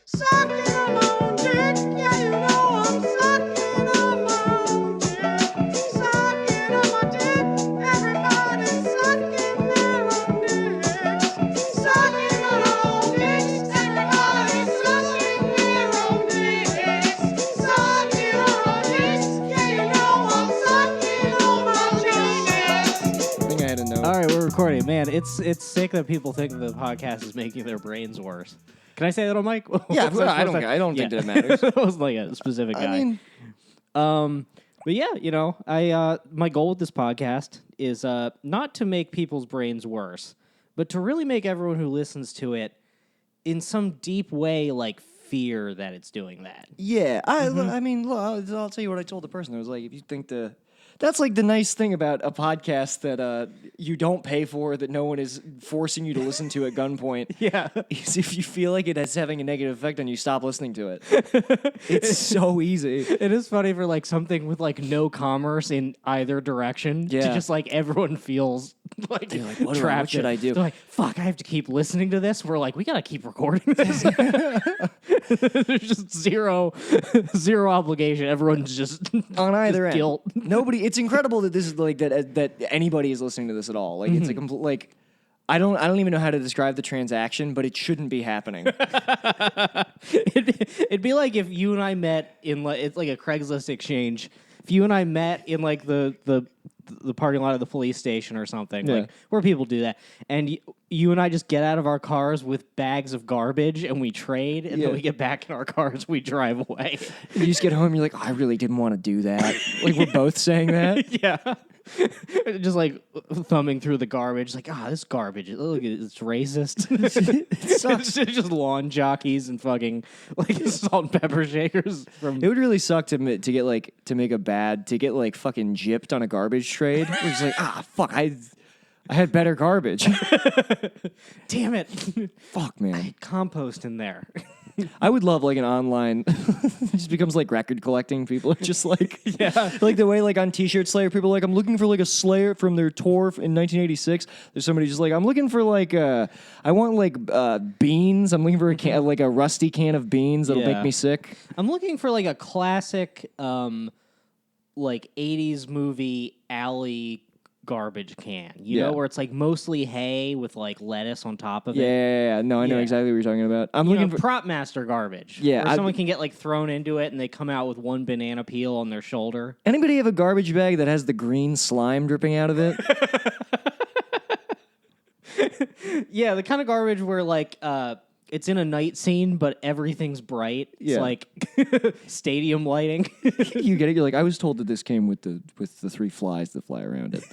Sucking on my own dick. Yeah, you know I'm sucking on my own dick. Sucking on my dick. Everybody's sucking their own dicks. Sucking on our own dicks. Everybody's sucking their own dicks. Sucking on our dicks. Yeah, you know I'm sucking on my dicks. I think I had a note. All right, we're recording. Man, it's sick that people think that the podcast is making their brains worse. Can I say that on mic? Yeah, I don't think that it matters. It was like a specific guy. I mean, but yeah, you know, my goal with this podcast is not to make people's brains worse, but to really make everyone who listens to it in some deep way like fear that it's doing that. yeah. I mean, look, I'll tell you what I told the person. I was like, if you think that's like the nice thing about a podcast that you don't pay for, that no one is forcing you to listen to at gunpoint. Yeah. Is if you feel like it is having a negative effect on you, stop listening to it. It's so easy. It is funny for like something with like no commerce in either direction to Yeah. just like everyone feels like, what trapped. should I do? They're like, fuck, I have to keep listening to this. We're like, we gotta keep recording this. There's just zero obligation. Everyone's just On either just end, guilt. nobody. It's incredible that this is like that anybody is listening to this at all. Like it's a complete like. I don't even know how to describe the transaction, but it shouldn't be happening. It'd be like if you and I met in like it's like a Craigslist exchange. If you and I met in like the parking lot of the police station or something, like where people do that, and you and I just get out of our cars with bags of garbage and we trade, and then we get back in our cars, we drive away. You just get home, you're like, oh, I really didn't want to do that. Like we're both saying that. Yeah. Just like thumbing through the garbage, like, this garbage, look, it's racist. It's just lawn jockeys and fucking like salt and pepper shakers. It would really suck to get like to make to get like fucking gypped on a garbage trade. We're just like, fuck, I had better garbage. Damn it. Fuck, man. Compost in there. I would love like an online. It just becomes like record collecting. People are just like, like the way like on T-shirt Slayer, people are like, I'm looking for like a Slayer from their tour in 1986. There's somebody just like, I'm looking for like I want like beans. I'm looking for like a rusty can of beans that'll make me sick. I'm looking for like a classic like 80s movie alley garbage can, you know, where it's like mostly hay with like lettuce on top of it. Yeah. No, I know exactly what you're talking about. I'm looking for prop master garbage. Yeah, where someone can get like thrown into it and they come out with one banana peel on their shoulder. Anybody have a garbage bag that has the green slime dripping out of it? Yeah, the kind of garbage where like it's in a night scene, but everything's bright. It's like stadium lighting. You get it? You're like, I was told that this came with the 3 flies that fly around it.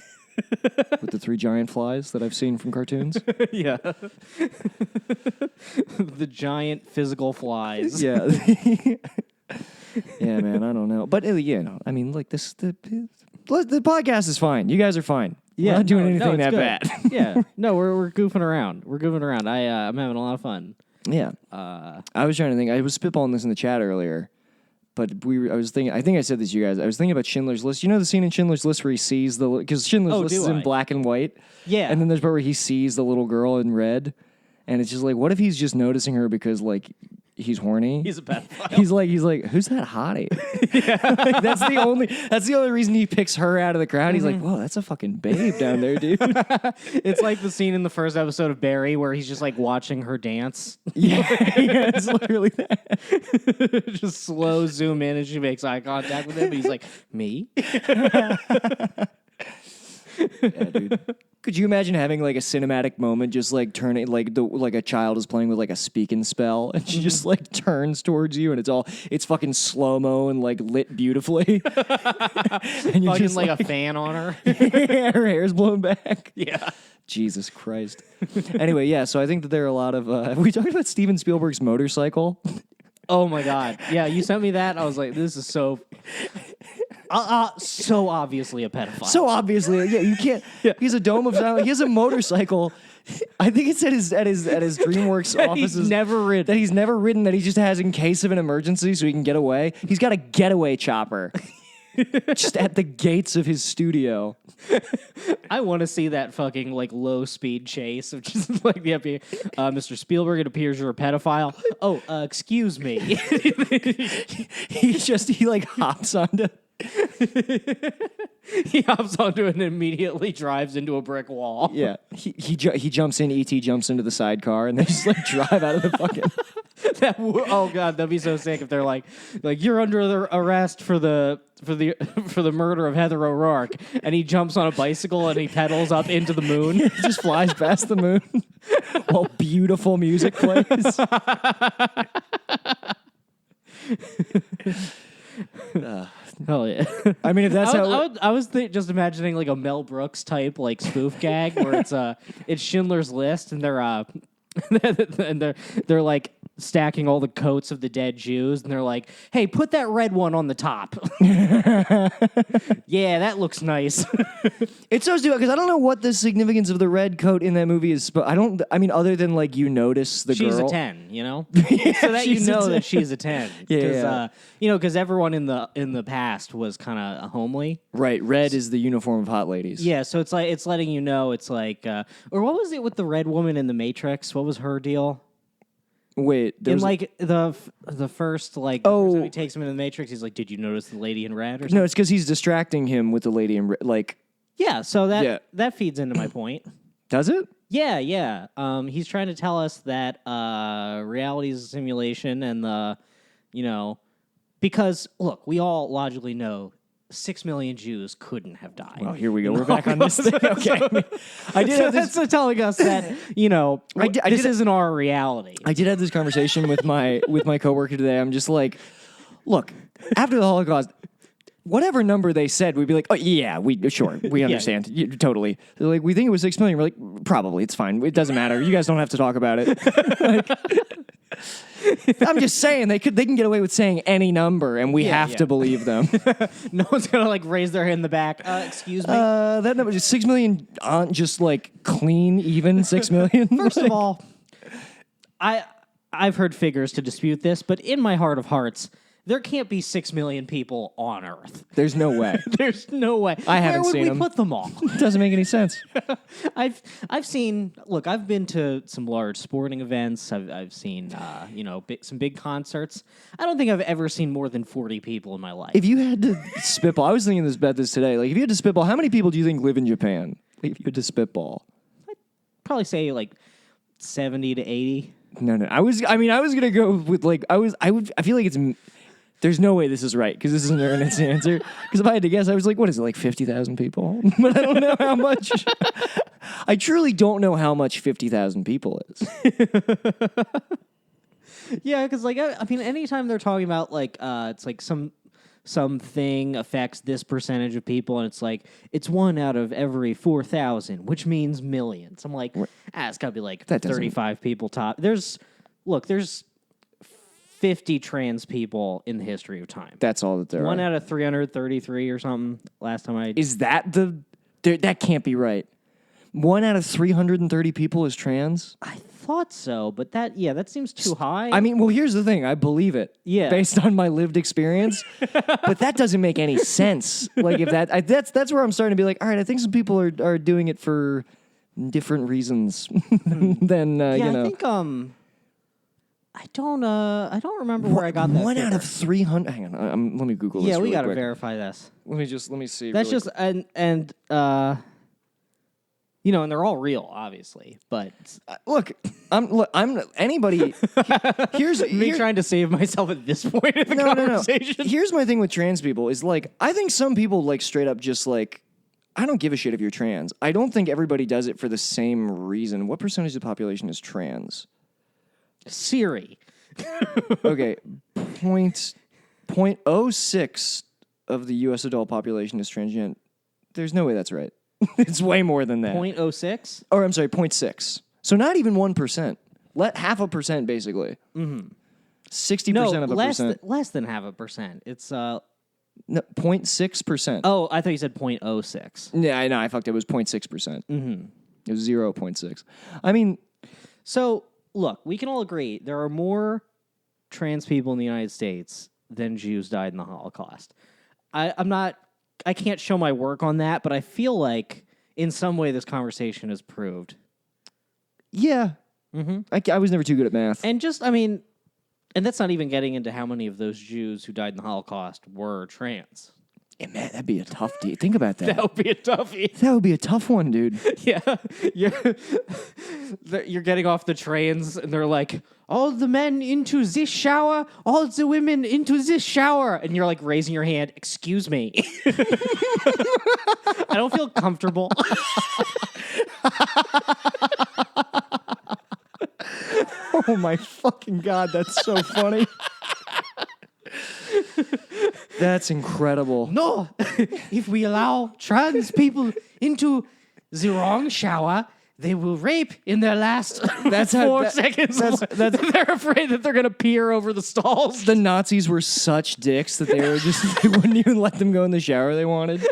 With the 3 giant flies that I've seen from cartoons. Yeah. The giant physical flies. Yeah. Yeah, man, I don't know. But, I mean, like, the podcast is fine. You guys are fine. Yeah, we're not doing anything it's that good. bad. Yeah. No, we're goofing around. I'm having a lot of fun. Yeah. I was trying to think. I was spitballing this in the chat earlier. But I was thinking, I think I said this to you guys. I was thinking about Schindler's List. You know the scene in Schindler's List where he sees because Schindler's List is in black and white. Yeah. And then there's part where he sees the little girl in red. And it's just like, what if he's just noticing her because, like, he's horny? He's a pedophile. He's like, who's that hottie? Like, that's the only reason he picks her out of the crowd. He's like, whoa, that's a fucking babe down there, dude. It's like the scene in the first episode of Barry where he's just like watching her dance. Yeah, it's literally that. Just slow zoom in and she makes eye contact with him. And he's like, me? Yeah, dude. Could you imagine having like a cinematic moment, just like turning like a child is playing with like a speaking spell, and she just like turns towards you, and it's fucking slow mo and like lit beautifully, and you're just like a fan on her. Yeah, her hair's blown back. Yeah. Jesus Christ. Anyway, yeah. So I think that there are a lot of. Have we talked about Steven Spielberg's motorcycle? Oh my God. Yeah, you sent me that. I was like, this is so obviously a pedophile. So obviously, yeah, you can't. Yeah. He's a dome of silence. He has a motorcycle. I think it's at his DreamWorks offices. He's never ridden. That he's never ridden. That he just has in case of an emergency, so he can get away. He's got a getaway chopper. just at the gates of his studio. I want to see that fucking like low speed chase of just like the FBI. Mr. Spielberg, it appears you're a pedophile. Oh, excuse me. he like hops onto. He hops onto it and immediately drives into a brick wall. Yeah, he jumps in. ET jumps into the sidecar, and they just like drive out of the fucking. Oh god, that'd be so sick if they're like you're under arrest for the murder of Heather O'Rourke, and he jumps on a bicycle and he pedals up into the moon. He just flies past the moon while beautiful music plays. Hell yeah! I mean, if that's I was just imagining like a Mel Brooks type like spoof gag where it's Schindler's List and they're and they're like stacking all the coats of the dead Jews and they're like, hey, put that red one on the top. Yeah, that looks nice. It's so stupid because I don't know what the significance of the red coat in that movie is, but I mean, other than like you notice the she's girl. a 10, you know, so that you know that she's a 10. Yeah. Because everyone in the past was kind of homely. Right, red is the uniform of hot ladies. Yeah, so it's letting you know it's like, or what was it with the red woman in the Matrix? What was her deal? Wait, In like the first like the first time he takes him into the Matrix, he's like, "Did you notice the lady in red?" Or something? No, it's because he's distracting him with the lady in like. Yeah, so that feeds into my point. Does it? Yeah. He's trying to tell us that reality is a simulation, and because look, we all logically know 6 million Jews couldn't have died. Well, here we go. We're back on this thing. Okay. I did have this. That's telling us that this isn't our reality. I did have this conversation with my coworker today. I'm just like, look, after the Holocaust, whatever number they said, we'd be like, oh yeah, we understand, totally. They're like, we think it was 6 million. We're like, probably, it's fine. It doesn't matter. You guys don't have to talk about it. I'm just saying they can get away with saying any number, and we have to believe them. No one's gonna like raise their hand in the back. Excuse me. That number, 6 million aren't just like clean, even 6 million. First of all, I've heard figures to dispute this, but in my heart of hearts, there can't be 6 million people on Earth. There's no way. There's no way. I haven't seen Where would them. we put them all? It doesn't make any sense. I've seen. Look, I've been to some large sporting events. I've seen some big concerts. I don't think I've ever seen more than 40 people in my life. If you had to spitball, I was thinking about this today. Like, if you had to spitball, how many people do you think live in Japan? Like, if you had to spitball, I'd probably say like 70 to 80. No. I was gonna go with like I feel like it's. There's no way this is right because this isn't an honest answer. Because if I had to guess, I was like, what is it, like 50,000 people? But I don't know how much. I truly don't know how much 50,000 people is. Yeah, because like I mean, anytime they're talking about like it's like something affects this percentage of people, and it's like it's 1 out of every 4,000, which means millions. I'm like, it's got to be like 35 people top. There's 50 trans people in the history of time. That's all that there are. 1 out of 333 or something. Last time I is that that can't be right. 1 out of 330 people is trans. I thought so, but that seems too high. I mean, well, here's the thing. I believe it. Yeah. Based on my lived experience. But that doesn't make any sense. Like if that's where I'm starting to be like, all right, I think some people are doing it for different reasons than I think I don't remember where I got that. 1 out of 300. Hang on, let me Google this. Yeah, we got to verify this. Let me see. That's really just and they're all real, obviously. But look, I'm anybody. Here's me trying to save myself at this point in the conversation. No. Here's my thing with trans people is like I think some people like straight up just like I don't give a shit if you're trans. I don't think everybody does it for the same reason. What percentage of the population is trans? Siri. Okay, 0.06 of the U.S. adult population is transgender. There's no way that's right. It's way more than that. 0.06? Or I'm sorry, 0.6. So not even 1%. Let 0.5% basically. 60% of a percent. Less than 0.5%. It's No, 0.6%. Oh, I thought you said 0.06. Yeah, I know. I fucked it. It was 0.6%. It was 0.6. I mean, so look, we can all agree there are more trans people in the United States than Jews died in the Holocaust. I'm not. I can't show my work on that, but I feel like in some way this conversation has proved. Yeah. I was never too good at math. And just, I mean, and that's not even getting into how many of those Jews who died in the Holocaust were trans. Hey, man, that'd be a tough deal. Think about that. That would be a toughie. That would be a tough one, dude. Yeah. You're getting off the trains and they're like, all the men into this shower, all the women into this shower. And you're like raising your hand, excuse me. I don't feel comfortable. Oh my fucking God, that's so funny. That's incredible. No, if we allow trans people into the wrong shower, they will rape in their last 4 seconds. They're afraid that they're going to peer over the stalls. The Nazis were such dicks that they were just they wouldn't even let them go in the shower they wanted.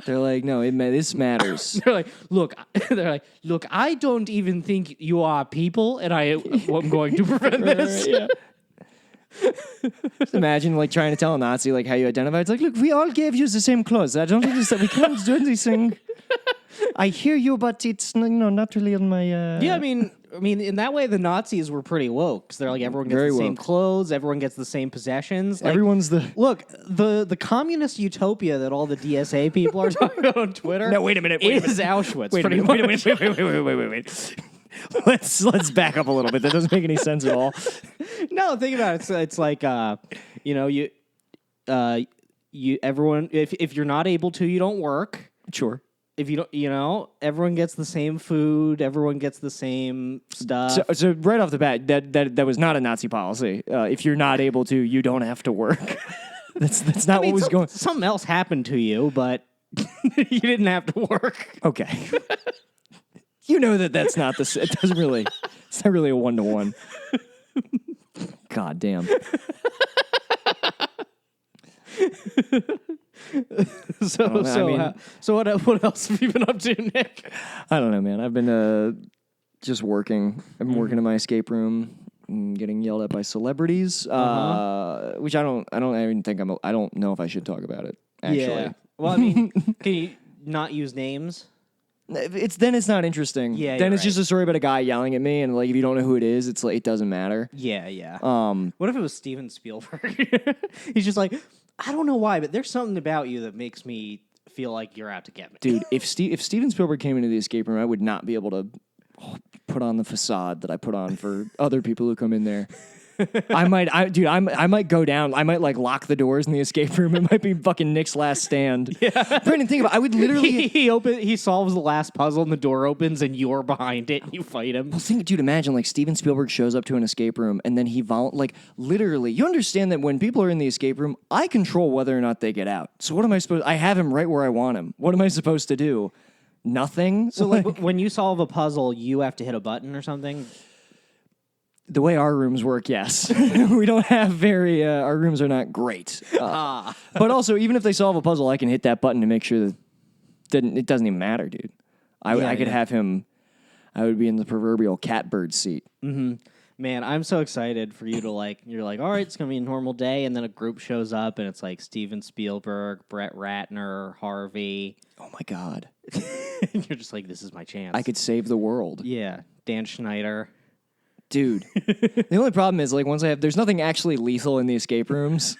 They're like, no, this matters. They're like, look, I don't even think you are people, and I'm going to prevent this. Yeah. Just imagine like trying to tell a Nazi like how you identify. It's like, look, we all gave you the same clothes. I don't understand. We can't do this thing. I hear you, but it's not really on my. Yeah, I mean, in that way, the Nazis were pretty woke because they're like everyone gets Very the same woke. clothes, everyone gets the same possessions. Like, Everyone's the. look, the communist utopia that all the DSA people are talking about on Twitter. No, wait a minute. Is Auschwitz? Wait a pretty minute. much. Wait. Let's back up a little bit. That doesn't make any sense at all. No, think about it. It's like everyone. If you're not able to, you don't work. Sure. If you don't, everyone gets the same food. Everyone gets the same stuff. So right off the bat, that was not a Nazi policy. If you're not able to, you don't have to work. That's not what was going. Something else happened to you, but you didn't have to work. Okay. You know that's not the. It doesn't really. It's not really a 1-to-1. God damn. So what else have you been up to, Nick? I don't know, man. I've been just working. I've been working in my escape room, and getting yelled at by celebrities, which I don't even think I don't know if I should talk about it. Actually, Yeah. Well, I mean, can you not use names? It's not interesting. Yeah, then you're it's just a story about a guy yelling at me, and like if you don't know who it is, it's like it doesn't matter. Yeah. What if it was Steven Spielberg? He's just like, I don't know why, but there's something about you that makes me feel like you're out to get me. Dude, if Steven Spielberg came into the escape room, I would not be able to put on the facade that I put on for other people who come in there. I might go down. I might like lock the doors in the escape room. It might be fucking Nick's last stand. Yeah. Brandon, think about it. I would literally he solves the last puzzle and the door opens and you're behind it and you fight him. Well, dude, imagine like Steven Spielberg shows up to an escape room and then he literally, you understand that when people are in the escape room, I control whether or not they get out. So what am I supposed I have him right where I want him. What am I supposed to do? Nothing? So like when you solve a puzzle, you have to hit a button or something? The way our rooms work, yes. We don't have our rooms are not great. But also, even if they solve a puzzle, I can hit that button to make sure that it doesn't even matter, dude. I could have him, I would be in the proverbial catbird seat. Mm-hmm. Man, I'm so excited for you to you're like, all right, it's going to be a normal day. And then a group shows up and it's like Steven Spielberg, Brett Ratner, Harvey. Oh my God. You're just like, this is my chance. I could save the world. Yeah. Dan Schneider. Dude, the only problem is like there's nothing actually lethal in the escape rooms.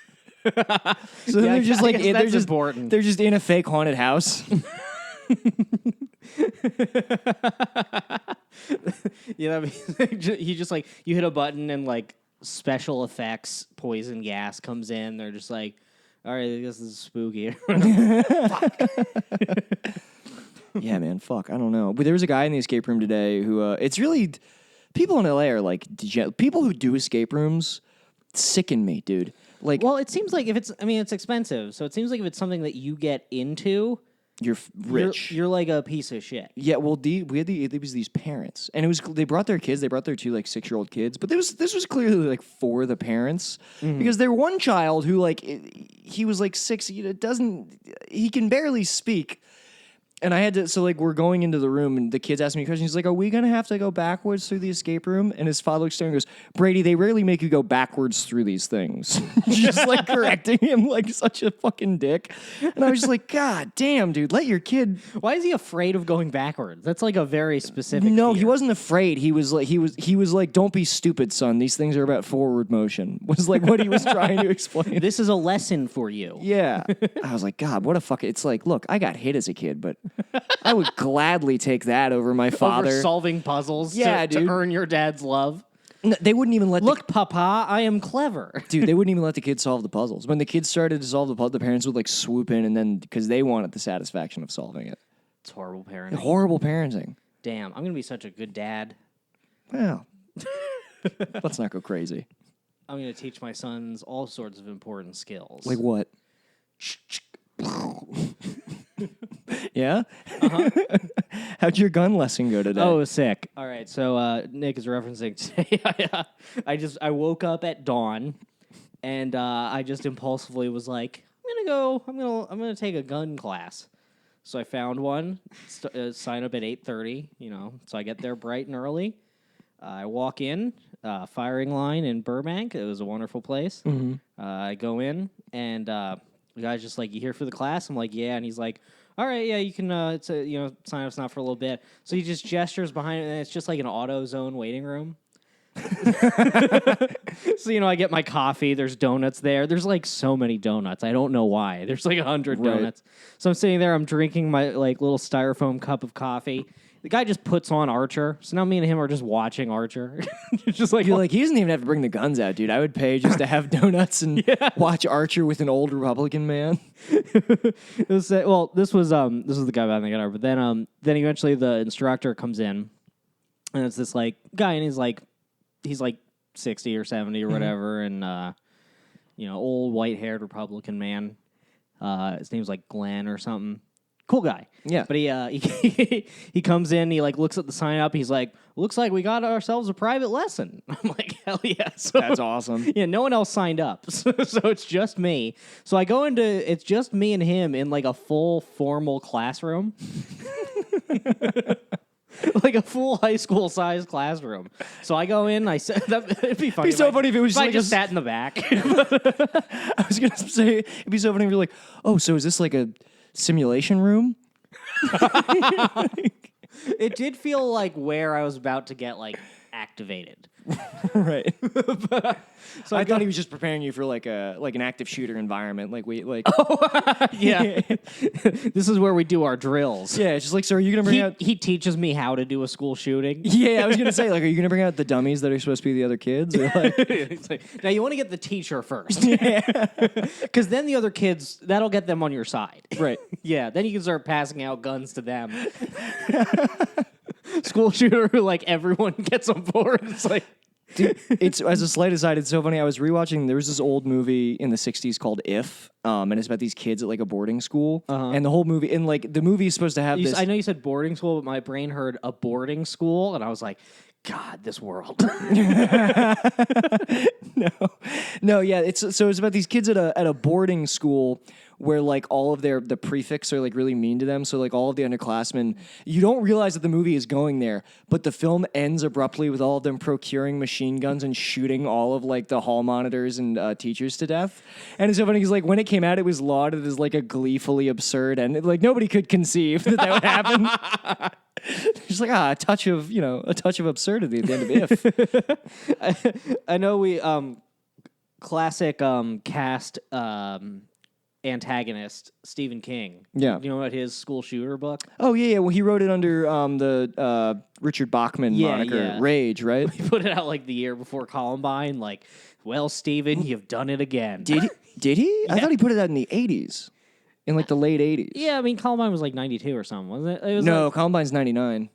So they're just like important. They're just in a fake haunted house. He just like you hit a button and like special effects poison gas comes in. They're just like, all right, I guess this is spooky. Fuck. Yeah, man, fuck. I don't know. But there was a guy in the escape room today who it's really. People in LA are like people who do escape rooms sicken me, dude. Like, well, it seems like it's expensive, so it seems like if it's something that you get into, you're rich. You're like a piece of shit. Yeah, well, there was these parents, and they brought their kids. They brought their 2 like 6-year-old kids, but this was clearly like for the parents because there one child who like he was like 6. He can barely speak. And I had to, so like we're going into the room and the kid's asking me questions. He's like, are we going to have to go backwards through the escape room? And his father looks there and goes, Brady, they rarely make you go backwards through these things. Just like correcting him like such a fucking dick. And I was just like, God damn, dude, let your kid. Why is he afraid of going backwards? That's like a very specific No, fear. he wasn't afraid. He was like, don't be stupid, son. These things are about forward motion. Was like what he was trying to explain. This is a lesson for you. Yeah. I was like, God, what a fuck. It's like, look, I got hit as a kid, but I would gladly take that over my father. Over solving puzzles Yeah, to dude. earn your dad's love. No, they wouldn't even let Look, Papa, I am clever. Dude, they wouldn't even let the kids solve the puzzles. When the kids started to solve the puzzle, the parents would like swoop in and then because they wanted the satisfaction of solving it. It's horrible parenting. Horrible parenting. Damn, I'm going to be such a good dad. Well, let's not go crazy. I'm going to teach my sons all sorts of important skills. Like what? Yeah? Uh-huh. How'd your gun lesson go today? Oh, sick. All right, so Nick is referencing today. I woke up at dawn, and I just impulsively was like, I'm gonna take a gun class. So I found one. Sign up at 8:30. So I get there bright and early. I walk in, firing line in Burbank. It was a wonderful place. Mm-hmm. I go in, and the guy's just like, "You here for the class?" I'm like, "Yeah," and he's like, "All right, yeah, you can, sign up's not for a little bit." So he just gestures behind it, and it's just like an AutoZone waiting room. So, I get my coffee. There's donuts there. There's like so many donuts. I don't know why. There's like 100 Right. donuts. So I'm sitting there. I'm drinking my like little styrofoam cup of coffee. The guy just puts on Archer. So now me and him are just watching Archer. Just like, You're like, he doesn't even have to bring the guns out, dude. I would pay just to have donuts and watch Archer with an old Republican man. this was the guy behind the guitar. But then eventually the instructor comes in, and it's this like guy, and he's like 60 or 70 or whatever, and old white-haired Republican man. His name's like Glenn or something. Cool guy. Yeah. But he comes in, he like looks at the sign up, he's like, looks like we got ourselves a private lesson. I'm like, hell yeah. So, That's awesome. yeah, no one else signed up. So it's just me. So I go it's just me and him in like a full formal classroom. Like a full high school sized classroom. So I go in, it'd be funny. It'd be so funny if it was if I like just sat in the back. I was gonna say it'd be so funny if you're like, oh, so is this like a simulation room? It did feel like where I was about to get like activated. Right. So I thought he was just preparing you for like an active shooter environment. Yeah. This is where we do our drills. Yeah, it's just like, so are you gonna bring out? He teaches me how to do a school shooting. Yeah, I was gonna say, like, are you gonna bring out the dummies that are supposed to be the other kids? Or like, It's like, now you want to get the teacher first. Because then the other kids, that'll get them on your side. right? Yeah, then you can start passing out guns to them. School shooter who like everyone gets on board. It's like, Dude, it's as a slight aside, it's so funny. I was rewatching. There was this old movie in the '60s called If, and it's about these kids at like a boarding school, and the whole movie, and like the movie is supposed to have this. I know you said boarding school, but my brain heard a boarding school, and I was like, God, this world. No, yeah. It's about these kids at a boarding school where like all of the prefects are like really mean to them. So like all of the underclassmen, you don't realize that the movie is going there, but the film ends abruptly with all of them procuring machine guns and shooting all of like the hall monitors and teachers to death. And it's so funny because like when it came out, it was lauded as like a gleefully absurd, and like nobody could conceive that would happen. Just like a touch of absurdity at the end of If. I know we classic cast antagonist Stephen King. Yeah. You know about his school shooter book? Oh yeah. Well, he wrote it under the Richard Bachman moniker, yeah. Rage, right? He put it out like the year before Columbine. Like, well, Stephen, you've done it again. Did he? I thought he put it out in the 80s. In like the late 80s. Yeah, I mean, Columbine was like 92 or something, wasn't it? It was No, like, Columbine's 99.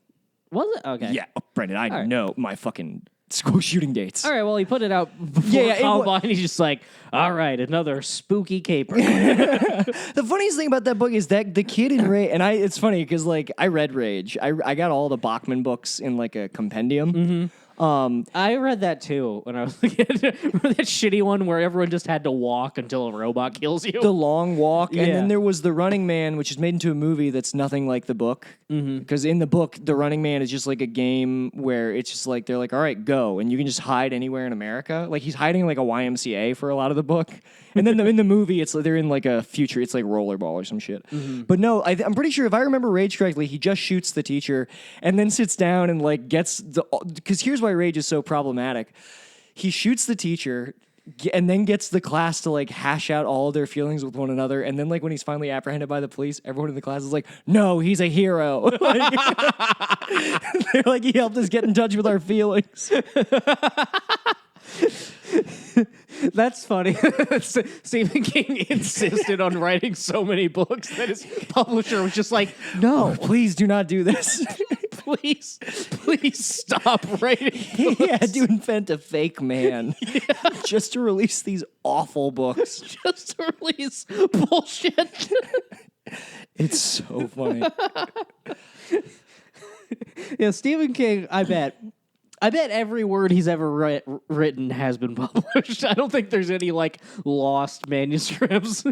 was it? Okay. Yeah, Brendan, I right. know my fucking school shooting dates. All right, well, he put it out before Yeah, Columbine. He's just like, all right, another spooky caper. The funniest thing about that book is that the kid in Rage, and it's funny because like I read Rage. I got all the Bachman books in like a compendium. I read that too when I was a kid. Remember that shitty one where everyone just had to walk until a robot kills you? The Long Walk, and Yeah. then there was The Running Man, which is made into a movie that's nothing like the book. Because in the book, The Running Man is just like a game where it's just like they're like, all right, go, and you can just hide anywhere in America. Like he's hiding in like a YMCA for a lot of the book, and then in the movie, it's they're in like a future. It's like rollerball or some shit. But no, I'm pretty sure if I remember Rage correctly, he just shoots the teacher and then sits down and like gets the. Because here's why Rage is so problematic. He shoots the teacher and then gets the class to like hash out all of their feelings with one another. And then like when he's finally apprehended by the police, everyone in the class is like, no, he's a hero. Like, they're like, he helped us get in touch with our feelings. That's funny. Stephen King insisted on writing so many books that his publisher was just like, no, Please do not do this. please stop writing He had to invent a fake man just to release these awful books. just to release bullshit. It's so funny. Yeah, Stephen King, I bet every word he's ever written has been published. I don't think there's any like lost manuscripts.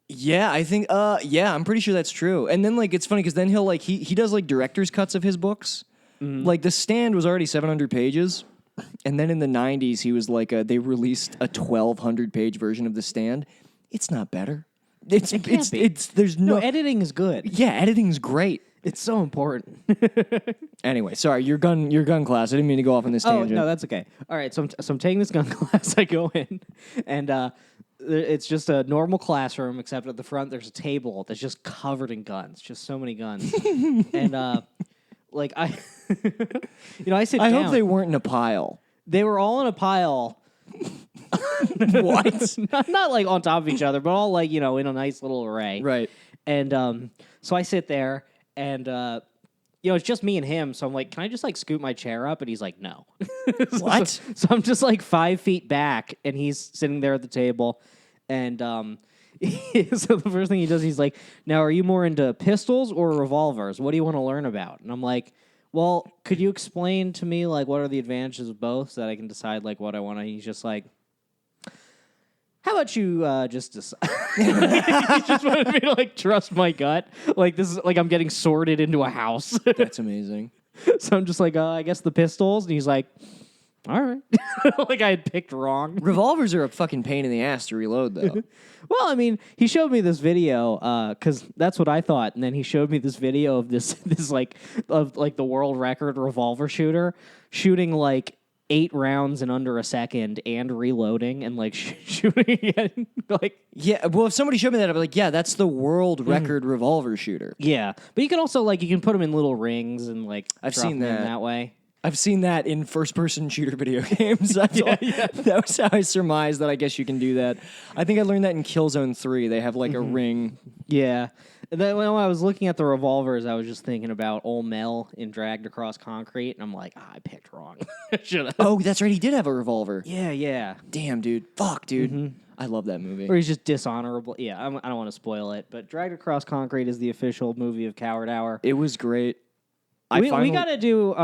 Yeah, I think I'm pretty sure that's true. And then like it's funny because then he'll like he does like director's cuts of his books. Like The Stand was already 700 pages. And then in the 90s he was like they released a 1200 page version of The Stand. It's not better. There's No, no editing is good. Yeah, editing's great. It's so important. Anyway, sorry, your gun class. I didn't mean to go off on this Oh, tangent. no, that's okay. All right, so I'm taking this gun class. I go in, and it's just a normal classroom, except at the front there's a table that's just covered in guns, just so many guns. And like I, I sit I down. hope they weren't in a pile. They were all in a pile. What? not like on top of each other, but all like in a nice little array. Right. And so I sit there, and it's just me and him. So I'm like, can I just like scoot my chair up? And he's like, no. What? So I'm just like 5 feet back, and he's sitting there at the table, and so the first thing he does, he's like, now are you more into pistols or revolvers? What do you want to learn about? And I'm like, well, could you explain to me like what are the advantages of both so that I can decide like what I want to? He's just like, how about you just decide? He just wanted me to like trust my gut. Like this is like I'm getting sorted into a house. That's amazing. So I'm just like, I guess the pistols. And he's like, all right. Like I had picked wrong. Revolvers are a fucking pain in the ass to reload, though. Well, I mean, he showed me this video because that's what I thought, and then he showed me this video of this like the world record revolver shooter shooting like 8 rounds in under a second and reloading and like shooting again. Like Yeah, well, if somebody showed me that, I'd be like, yeah, that's the world record revolver shooter. yeah, but you can also like you can put them in little rings and like I've drop seen them in that. that way. I've seen that in first-person shooter video games. That was how I surmised that I guess you can do that. I think I learned that in Killzone 3. They have like a ring. Yeah. And then when I was looking at the revolvers, I was just thinking about old Mel in Dragged Across Concrete, and I'm like, I picked wrong. Should have. Oh, that's right. He did have a revolver. Yeah. Damn, dude. Fuck, dude. I love that movie. Or he's just dishonorable. Yeah, I don't want to spoil it, but Dragged Across Concrete is the official movie of Coward Hour. It was great. We got to do.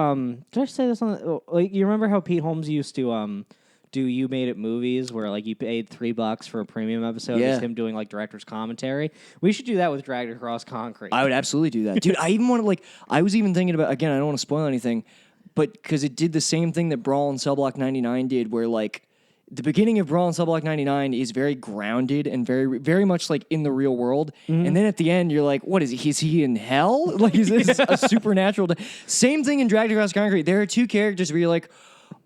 Did I say this on? Like, you remember how Pete Holmes used to do You Made It movies, where like you paid $3 for a premium episode? Yeah. Just him doing like director's commentary. We should do that with Dragged Across Concrete. I would absolutely do that. Dude, I even want to I was even thinking about, again, I don't want to spoil anything, but because it did the same thing that Brawl and Cell Block 99 did, where like the beginning of Brawl and Cell Block 99 is very grounded and very, very much like in the real world. And then at the end, you're like, what is he? Is he in hell? Like, is this a supernatural? Same thing in Dragged Across Concrete. There are two characters where you're like,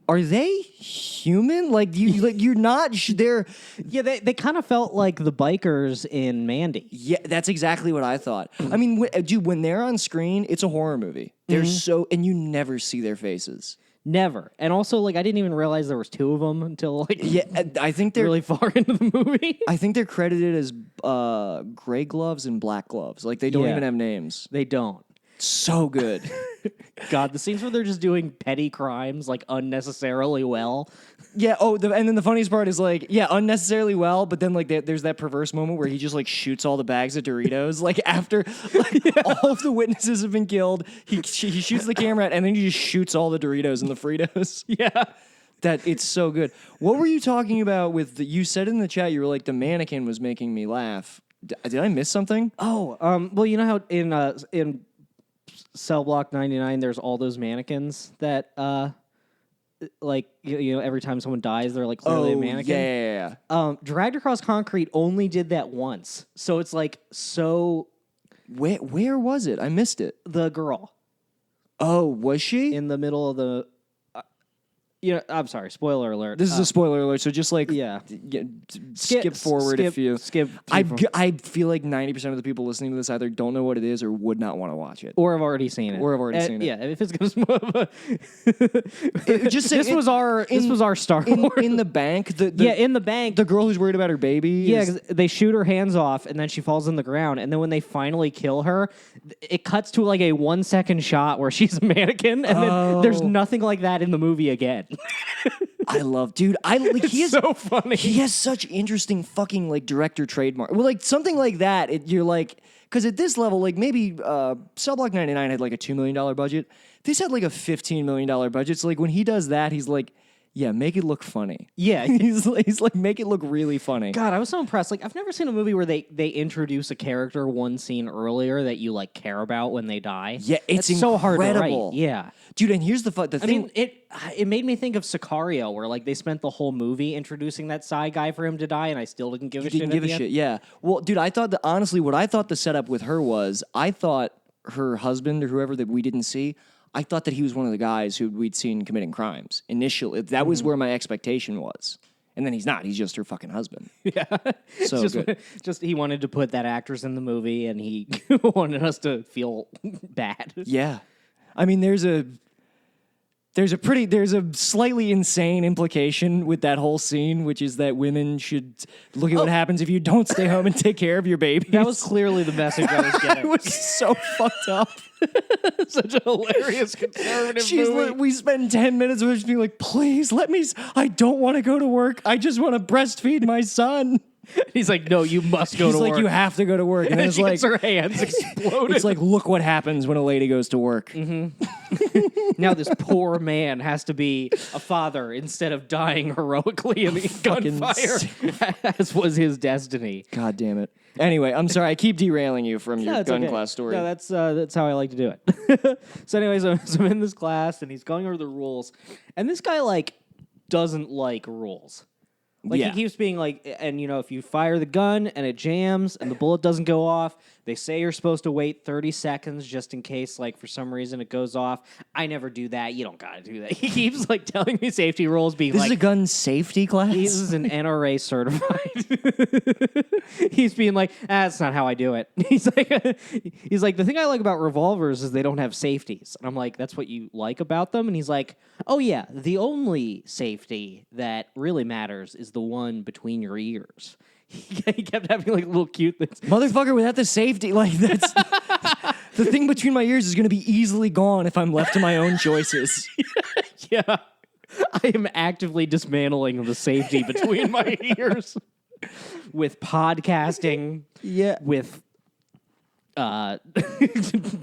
are they human? Like, you're not. They're Yeah, they kind of felt like the bikers in Mandy. Yeah, that's exactly what I thought. I mean, dude, when they're on screen, it's a horror movie. They're and you never see their faces. Never. And also, like, I didn't even realize there was 2 of them until, like, Yeah, I think they're really far into the movie. I think they're credited as gray gloves and black gloves. Like they don't Yeah. even have names. They don't. So good. God, the scenes where they're just doing petty crimes like unnecessarily well. Yeah. Oh, and then the funniest part is like, yeah, unnecessarily well, but then like there's that perverse moment where he just like shoots all the bags of Doritos. Like after all of the witnesses have been killed, he shoots the camera and then he just shoots all the Doritos and the Fritos. Yeah. That it's so good. What were you talking about with you said in the chat you were like the mannequin was making me laugh. Did I miss something? Oh, well, you know how in Cell Block 99 there's all those mannequins that like you know every time someone dies they're like clearly a mannequin. Yeah. Dragged Across Concrete only did that once. So it's like Where was it? I missed it. the girl Oh, was she? in the middle of the I'm sorry, spoiler alert. This is a spoiler alert, so just like yeah. skip forward if you skip I feel like 90% of the people listening to this either don't know what it is or would not want to watch it. or have already seen it. Or have already seen it. Yeah, if it's gonna Just say this was our Star Wars. in the bank. In the bank. The girl who's worried about her baby. Yeah, 'cause they shoot her hands off, and then she falls in the ground. And then when they finally kill her, it cuts to like a 1 second shot where she's a mannequin, and then there's nothing like that in the movie again. I love, dude. He is so funny. He has such interesting fucking like director trademark. Well, like something like that. You're like, because at this level, like maybe Cell Block 99 had like a $2 million budget. This had like a $15 million budget. So like when he does that, he's like, yeah, make it look funny. Yeah. he's like, make it look really funny. God, I was so impressed. Like, I've never seen a movie where they introduce a character one scene earlier that you like care about when they die. Yeah, it's so hard to incredible. write. Yeah, dude. And here's the thing. I mean, it made me think of Sicario, where like they spent the whole movie introducing that side guy for him to die, and I still didn't give a shit. Didn't give a shit. Yeah. Well, dude, I thought that honestly, what I thought the setup with her was, I thought her husband or whoever that we didn't see, I thought that he was one of the guys who we'd seen committing crimes initially. That was where my expectation was. And then he's not. He's just her fucking husband. Yeah. So good. Just he wanted to put that actress in the movie, and he wanted us to feel bad. Yeah. I mean, there's a slightly insane implication with that whole scene, which is that women should look at what happens if you don't stay home and take care of your baby. That was clearly the message I was getting. It was so fucked up. Such a hilarious conservative movie. We spend 10 minutes of just being like, please let me. I don't want to go to work. I just want to breastfeed my son. He's like, no, you must go to work. He's like, you have to go to work. And then it's she like, gets her hands exploded. it's like, look what happens when a lady goes to work. Now this poor man has to be a father instead of dying heroically in the gunfire, as was his destiny. God damn it. Anyway, I'm sorry. I keep derailing you from your gun class story. No, that's how I like to do it. So anyways, I'm in this class, and he's going over the rules. And this guy, like, doesn't like rules. Like, he keeps being like, and you know, if you fire the gun and it jams and the bullet doesn't go off, they say you're supposed to wait 30 seconds just in case, like, for some reason it goes off. I never do that. You don't gotta do that. He keeps, like, telling me safety rules, being this like... This is a gun safety class? This is an NRA certified. He's being like, that's not how I do it. He's like, the thing I like about revolvers is they don't have safeties. And I'm like, that's what you like about them? And he's like, oh yeah, the only safety that really matters is the one between your ears. He kept having like little cute things. Motherfucker, without the safety, like that's the thing between my ears is going to be easily gone if I'm left to my own choices. Yeah, I am actively dismantling the safety between my ears with podcasting. Yeah, with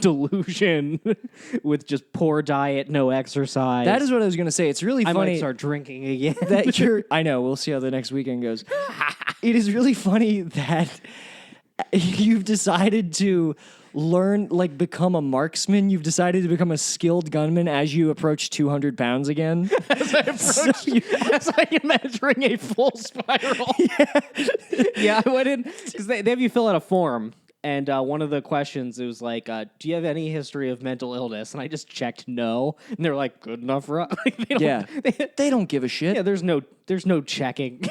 delusion, with just poor diet, no exercise. That is what I was going to say. It's really funny. I might start drinking again. That I know. We'll see how the next weekend goes. It is really funny that you've decided to learn, like, become a marksman. You've decided to become a skilled gunman as you approach 200 pounds again. As I am entering a full spiral. Yeah, I went in because they have you fill out a form. And one of the questions, it was like, do you have any history of mental illness? And I just checked no. And they're like, good enough for us. Like, they don't give a shit. Yeah, there's no checking.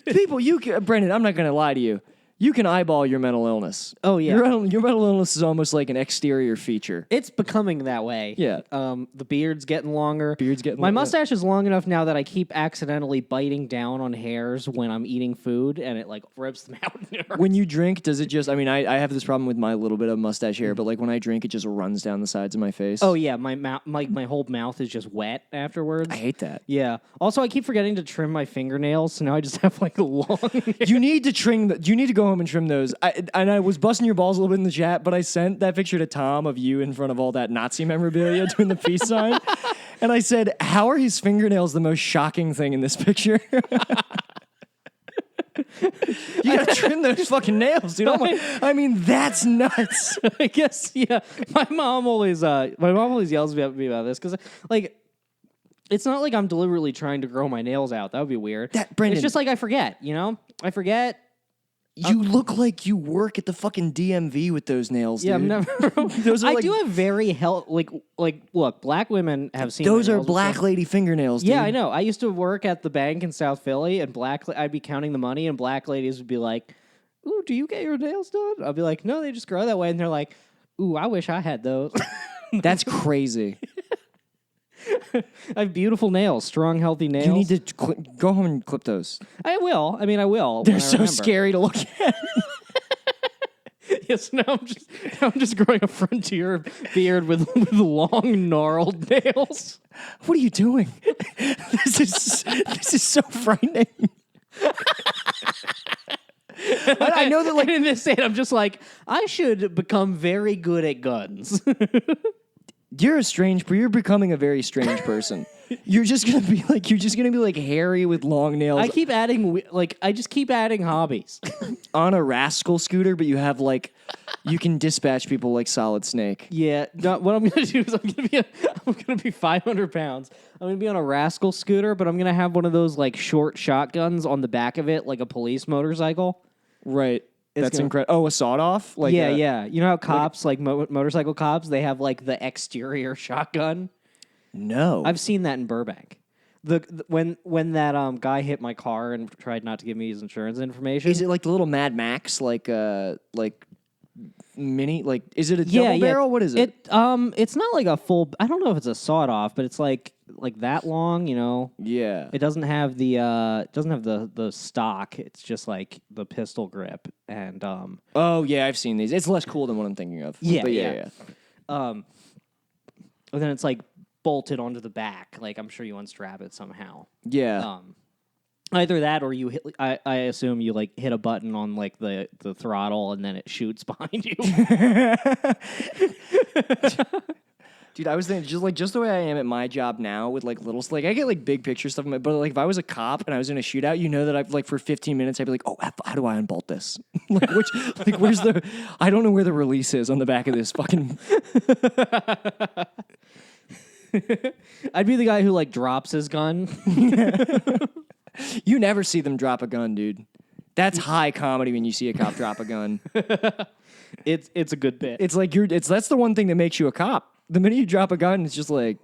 People, Brendan, I'm not going to lie to you. you can eyeball your mental illness. Oh, yeah. Your mental illness is almost like an exterior feature. It's becoming that way. Yeah. The beard's getting longer. My longer. mustache is long enough now that I keep accidentally biting down on hairs when I'm eating food, and it like rips them out. When you drink, does it just? I mean, I have this problem with my little bit of mustache hair, but like when I drink, it just runs down the sides of my face. Oh yeah, my mouth, my whole mouth is just wet afterwards. I hate that. Yeah. Also, I keep forgetting to trim my fingernails, so now I just have like a long. You need to trim. You need to go home and trim those. I was busting your balls a little bit in the chat, but I sent that picture to Tom of you in front of all that Nazi memorabilia doing the peace sign, and I said, "How are his fingernails the most shocking thing in this picture?" You gotta trim those fucking nails, dude. I mean, that's nuts. I guess, yeah. My mom always yells at me about this because, like, it's not like I'm deliberately trying to grow my nails out. That would be weird. Brendan, it's just like I forget. I forget. You look like you work at the fucking DMV with those nails, dude. Yeah, I'm never. Those are I like, do have very look. Black women have seen those my are nails black before. lady fingernails, dude. Yeah, I know. I used to work at the bank in South Philly, and I'd be counting the money, and black ladies would be like, "Ooh, do you get your nails done?" I'd be like, "No, they just grow that way," and they're like, "Ooh, I wish I had those." That's crazy. I have beautiful nails, strong, healthy nails. You need to go home and clip those. I will. I mean, I will. They're when I so remember. scary to look at. Yes, now I'm just growing a frontier beard with long gnarled nails. What are you doing? This is so frightening. I know that, like, in this state, I'm just like, I should become very good at guns. you're becoming a very strange person. You're just gonna be like hairy with long nails. I just keep adding hobbies. On a rascal scooter, but you have like, you can dispatch people like Solid Snake. Yeah, no, what I'm gonna do is I'm gonna be 500 pounds. I'm gonna be on a rascal scooter, but I'm gonna have one of those like short shotguns on the back of it, like a police motorcycle. Right. That's incredible. Oh, a sawed-off? Like Yeah. You know how cops, motorcycle cops, they have like the exterior shotgun? No. I've seen that in Burbank. When that guy hit my car and tried not to give me his insurance information. Is it like the little Mad Max, like mini? Like, is it a double barrel? What is it? It's not like a full. I don't know if it's a sawed off, but it's like that long. Yeah. It doesn't have the stock. It's just like the pistol grip and Oh yeah, I've seen these. It's less cool than what I'm thinking of. Yeah, But yeah. And then it's like bolted onto the back. Like I'm sure you unstrap it somehow. Yeah. Either that or you hit. I assume you like hit a button on like the throttle and then it shoots behind you. Dude, I was thinking just the way I am at my job now with like little, like I get like big picture stuff, but like if I was a cop and I was in a shootout, that I've like for 15 minutes I'd be like, oh, how do I unbolt this? Where's the? I don't know where the release is on the back of this fucking. I'd be the guy who like drops his gun. You never see them drop a gun, dude. That's high comedy when you see a cop drop a gun. It's a good bit. It's like that's the one thing that makes you a cop. The minute you drop a gun, it's just like,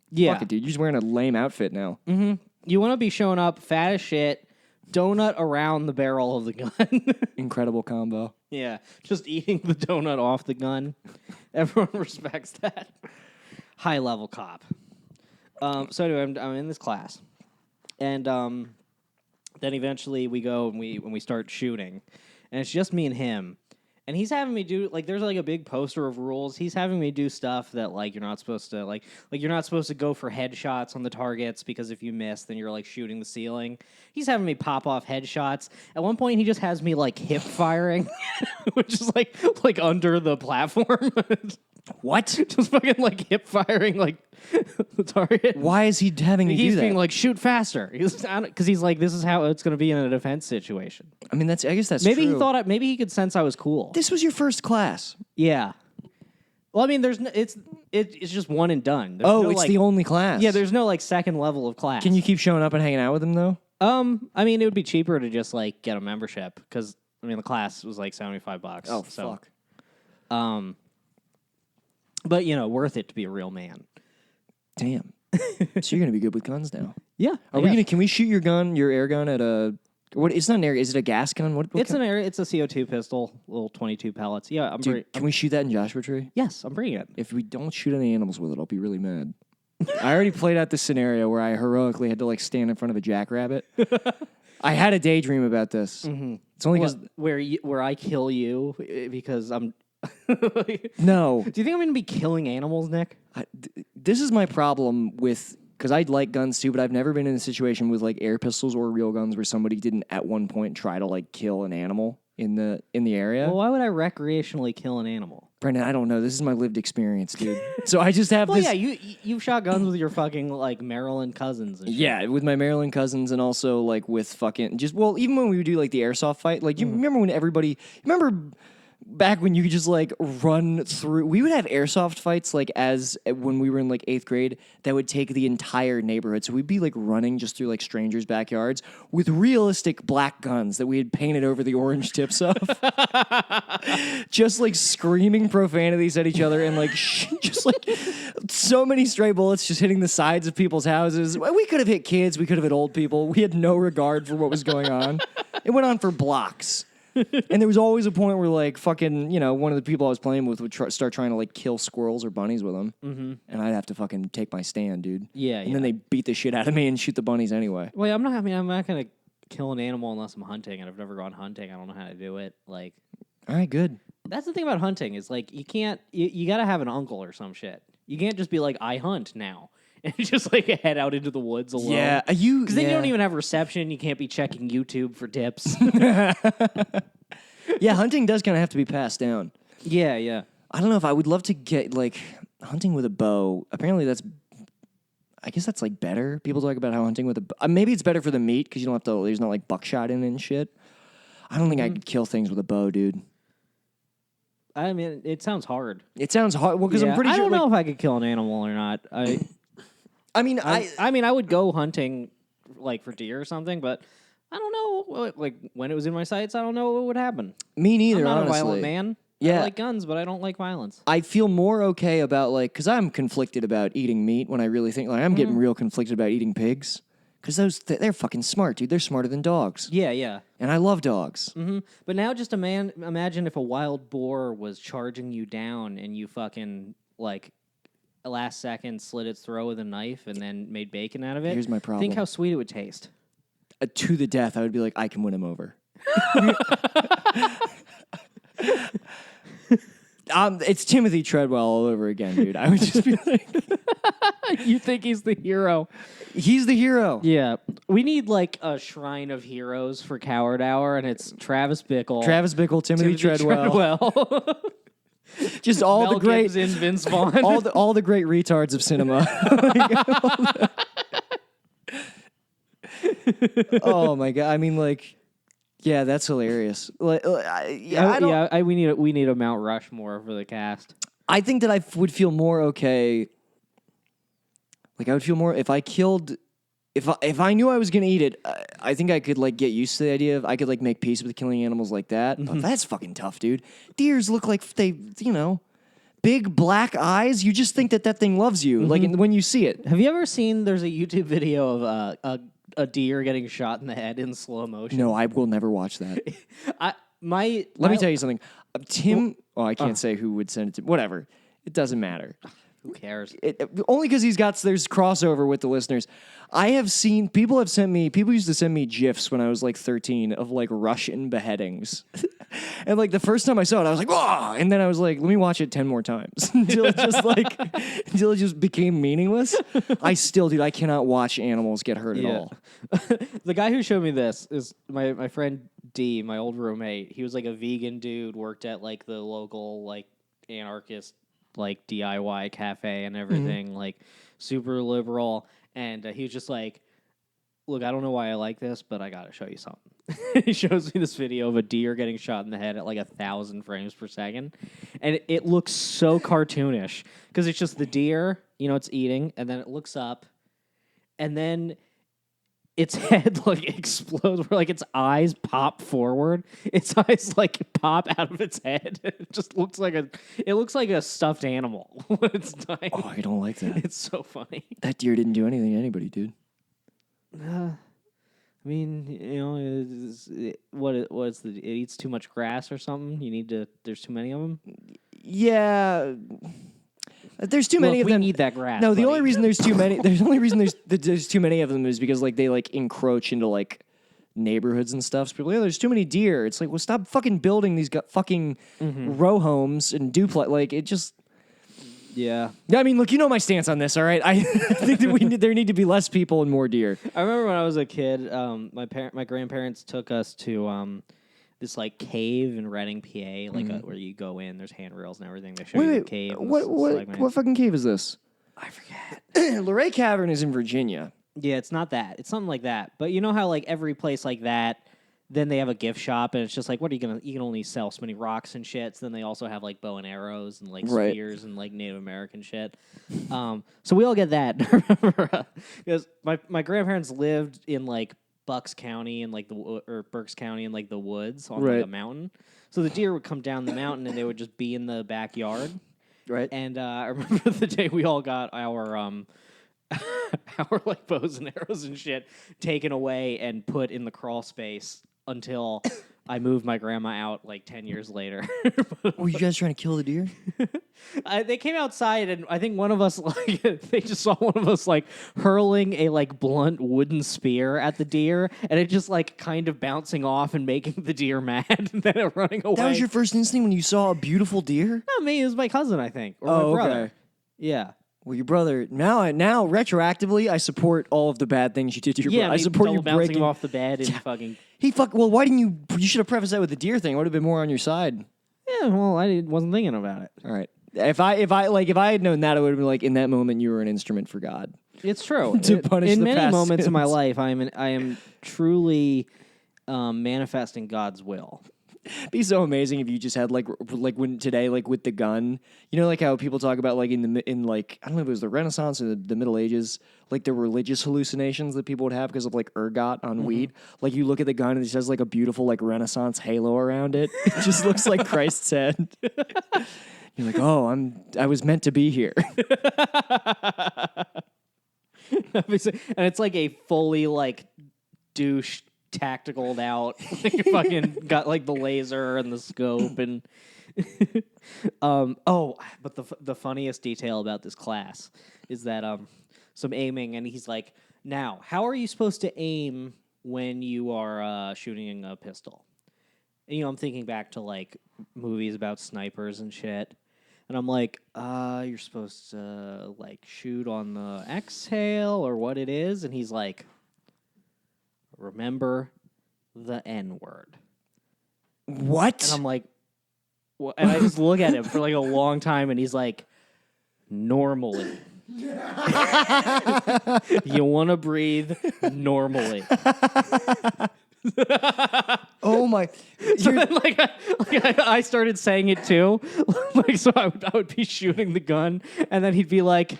fuck it, dude. You're just wearing a lame outfit now. Mm-hmm. You want to be showing up fat as shit, donut around the barrel of the gun. Incredible combo. Yeah, just eating the donut off the gun. Everyone respects that. High level cop. So anyway, I'm in this class, and then eventually we go and we start shooting, and it's just me and him. And he's having me do there's like a big poster of rules. He's having me do stuff that like you're not supposed to like you're not supposed to go for headshots on the targets because if you miss, then you're like shooting the ceiling. He's having me pop off headshots. At one point, he just has me like hip firing, which is like under the platform. What? Just fucking like hip firing like the target. Why is he having you do that? He's being like, shoot faster. Because he's like, this is how it's going to be in a defense situation. I mean, I guess that's maybe true. Maybe he could sense I was cool. This was your first class. Yeah. Well, I mean, it's just one and done. It's the only class. Yeah, there's no like second level of class. Can you keep showing up and hanging out with him though? I mean, it would be cheaper to just like get a membership because I mean the class was like $75. Oh, so, fuck. But worth it to be a real man. Damn. So you're gonna be good with guns now. Yeah. Can we shoot your air gun at a What? It's not an area. Is it a gas gun? What It's kind? an area. It's a CO2 pistol, little 22 pellets. Yeah, Dude, can we shoot that in Joshua Tree? Yes, I'm bringing it. If we don't shoot any animals with it, I'll be really mad. I already played out this scenario where I heroically had to like stand in front of a jackrabbit. I had a daydream about this. Mm-hmm. It's only because where I kill you because I'm. no. Do you think I'm going to be killing animals, Nick? This is my problem with because I like guns too, but I've never been in a situation with like air pistols or real guns where somebody didn't at one point try to like kill an animal in the area. Well, why would I recreationally kill an animal? Brendan, I don't know. This is my lived experience, dude. So I just have Well, this. yeah, you've shot guns with your fucking like Maryland cousins. And shit. Yeah, with my Maryland cousins and also like with fucking even when we would do like the airsoft fight, like you remember when remember back when you could just like run through, we would have airsoft fights like when we were in like 8th grade that would take the entire neighborhood. So we'd be like running just through like strangers' backyards with realistic black guns that we had painted over the orange tips of. Just like screaming profanities at each other and like just like so many stray bullets just hitting the sides of people's houses. We could have hit kids, we could have hit old people. We had no regard for what was going on. It went on for blocks. And there was always a point where, like, fucking, one of the people I was playing with would start trying to, like, kill squirrels or bunnies with them. Mm-hmm. And I'd have to fucking take my stand, dude. Yeah, And then they beat the shit out of me and shoot the bunnies anyway. Well, I'm not going to kill an animal unless I'm hunting, and I've never gone hunting. I don't know how to do it. Like, all right, good. That's the thing about hunting is, like, you can't, you got to have an uncle or some shit. You can't just be like, I hunt now. And just, like, head out into the woods alone. Yeah, because then you don't even have reception. You can't be checking YouTube for tips. Yeah, hunting does kind of have to be passed down. Yeah, yeah. I don't know if I would love to get, like, hunting with a bow. Apparently I guess that's, like, better. People talk about how hunting with a bow. Maybe it's better for the meat because you don't have to, there's not, like, buckshot in it and shit. I don't think I could kill things with a bow, dude. I mean, it sounds hard. It sounds hard. Well, because I'm pretty sure. I don't know if I could kill an animal or not. I mean, I would go hunting, like, for deer or something, but I don't know. Like, when it was in my sights, I don't know what would happen. Me neither, I'm not honestly. a violent man. Yeah. I like guns, but I don't like violence. I feel more okay about, like, because I'm conflicted about eating meat when I really think, like, I'm getting real conflicted about eating pigs. Because they're fucking smart, dude. They're smarter than dogs. Yeah, yeah. And I love dogs. Mm-hmm. But now just imagine if a wild boar was charging you down and you fucking, like, last second slit its throat with a knife and then made bacon out of it. Here's my problem. Think how sweet it would taste. To the death, I would be like, I can win him over. It's Timothy Treadwell all over again, dude. I would just be like... You think he's the hero? He's the hero. Yeah. We need, like, a shrine of heroes for Coward Hour, and it's Travis Bickle. Timothy Treadwell. Just all Mel the great... Gibson, Vince Vaughn. all the great retards of cinema. Oh, my God. I mean, like... Yeah, that's hilarious. Like, we need a Mount Rushmore for the cast. I think that I would feel more okay. Like I would feel more if I killed, if I knew I was gonna eat it. I think I could like get used to the idea of I could like make peace with killing animals like that. Mm-hmm. But that's fucking tough, dude. Deers look like they, big black eyes. You just think that thing loves you, like when you see it. Have you ever seen? There's a YouTube video of a deer getting shot in the head in slow motion. No, I will never watch that. Let me tell you something. Tim, I can't say who would send it to. Whatever. It doesn't matter. Who cares? Only because there's crossover with the listeners. I have seen, people used to send me GIFs when I was like 13 of like Russian beheadings. And like the first time I saw it, I was like, whoa! And then I was like, let me watch it 10 more times until it just became meaningless. I cannot watch animals get hurt at all. The guy who showed me this is my friend D, my old roommate. He was like a vegan dude, worked at like the local like anarchist like DIY cafe and everything, like super liberal. And he was just like, look, I don't know why I like this, but I gotta show you something. He shows me this video of a deer getting shot in the head at like 1,000 frames per second. And it looks so cartoonish because it's just the deer, it's eating, and then it looks up, and then its head like explodes where like its eyes pop forward. Its eyes like pop out of its head. It just looks like a stuffed animal when it's dying. Oh, I don't like that. It's so funny. That deer didn't do anything to anybody, dude. I mean, what's the? It eats too much grass or something. You need to. There's too many of them. Yeah. There's too many Look, of we them. need that grass. No, the buddy. only reason there's too many. There's only reason there's too many of them is because like they like encroach into like neighborhoods and stuff. So people, there's too many deer. It's like, well, stop fucking building these fucking row homes and duplex. Like it just. Yeah. I mean, look, you know my stance on this, all right? I think that there need to be less people and more deer. I remember when I was a kid, my grandparents took us to this like cave in Reading, PA, like where you go in. There's handrails and everything. They show you the cave. And What fucking cave is this? I forget. Luray Cavern is in Virginia. Yeah, it's not that. It's something like that. But you know how like every place like that, then they have a gift shop, and it's just like, what are you gonna? You can only sell so many rocks and shit. So then they also have like bow and arrows and like spears and like Native American shit. So we all get that because my grandparents lived in like Bucks County and like or Berks County in like the woods on like a mountain. So the deer would come down the mountain and they would just be in the backyard. Right. And I remember the day we all got our our like bows and arrows and shit taken away and put in the crawl space until I moved my grandma out like 10 years later. Were you guys trying to kill the deer? They came outside and I think one of us like they just saw one of us like hurling a like blunt wooden spear at the deer and it just like kind of bouncing off and making the deer mad and then it running away. That was your first instinct when you saw a beautiful deer? Not me, it was my cousin, I think. Or my brother. Okay. Yeah. Well, your brother. Now, retroactively, I support all of the bad things you did to your brother. I support you bouncing breaking him off the bed and fucking. Well, why didn't you? You should have prefaced that with the deer thing. I would have been more on your side. Yeah, well, I wasn't thinking about it. All right. If I had known that, I would have been like, in that moment, you were an instrument for God. It's true. To punish in the many past moments of my sins. life, I am truly manifesting God's will. It'd be so amazing if you just had like when today, like with the gun, you know, like how people talk about like in like I don't know if it was the Renaissance or the Middle Ages, like the religious hallucinations that people would have because of like ergot on weed. Like you look at the gun and it just has like a beautiful like Renaissance halo around it. It just looks like Christ's head. You're like, oh, I was meant to be here. And it's like a fully like douche tacticaled out, like fucking got like the laser and the scope and but the funniest detail about this class is that some aiming and he's like, now how are you supposed to aim when you are shooting a pistol? And you know, I'm thinking back to like movies about snipers and shit. And I'm like, you're supposed to like shoot on the exhale or what it is. And he's like, remember the N-word. What? And I'm like, what? And I just look at him for like a long time and he's like, normally. You want to breathe normally. Oh my! So then, I started saying it too. Like, so I would be shooting the gun, and then he'd be like,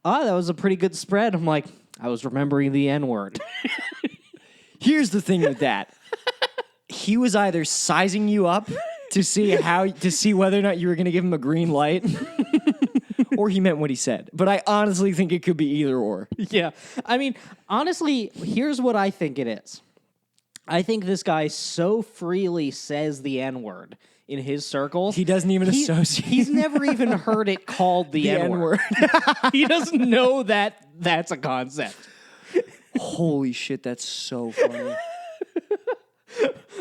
that was a pretty good spread." I'm like, "I was remembering the N-word." Here's the thing with that: he was either sizing you up to see whether or not you were going to give him a green light, or he meant what he said. But I honestly think it could be either or. Yeah, I mean, honestly, here's what I think it is. I think this guy so freely says the N-word in his circles. He doesn't even associate. He's never even heard it called the N-word. He doesn't know that that's a concept. Holy shit, that's so funny.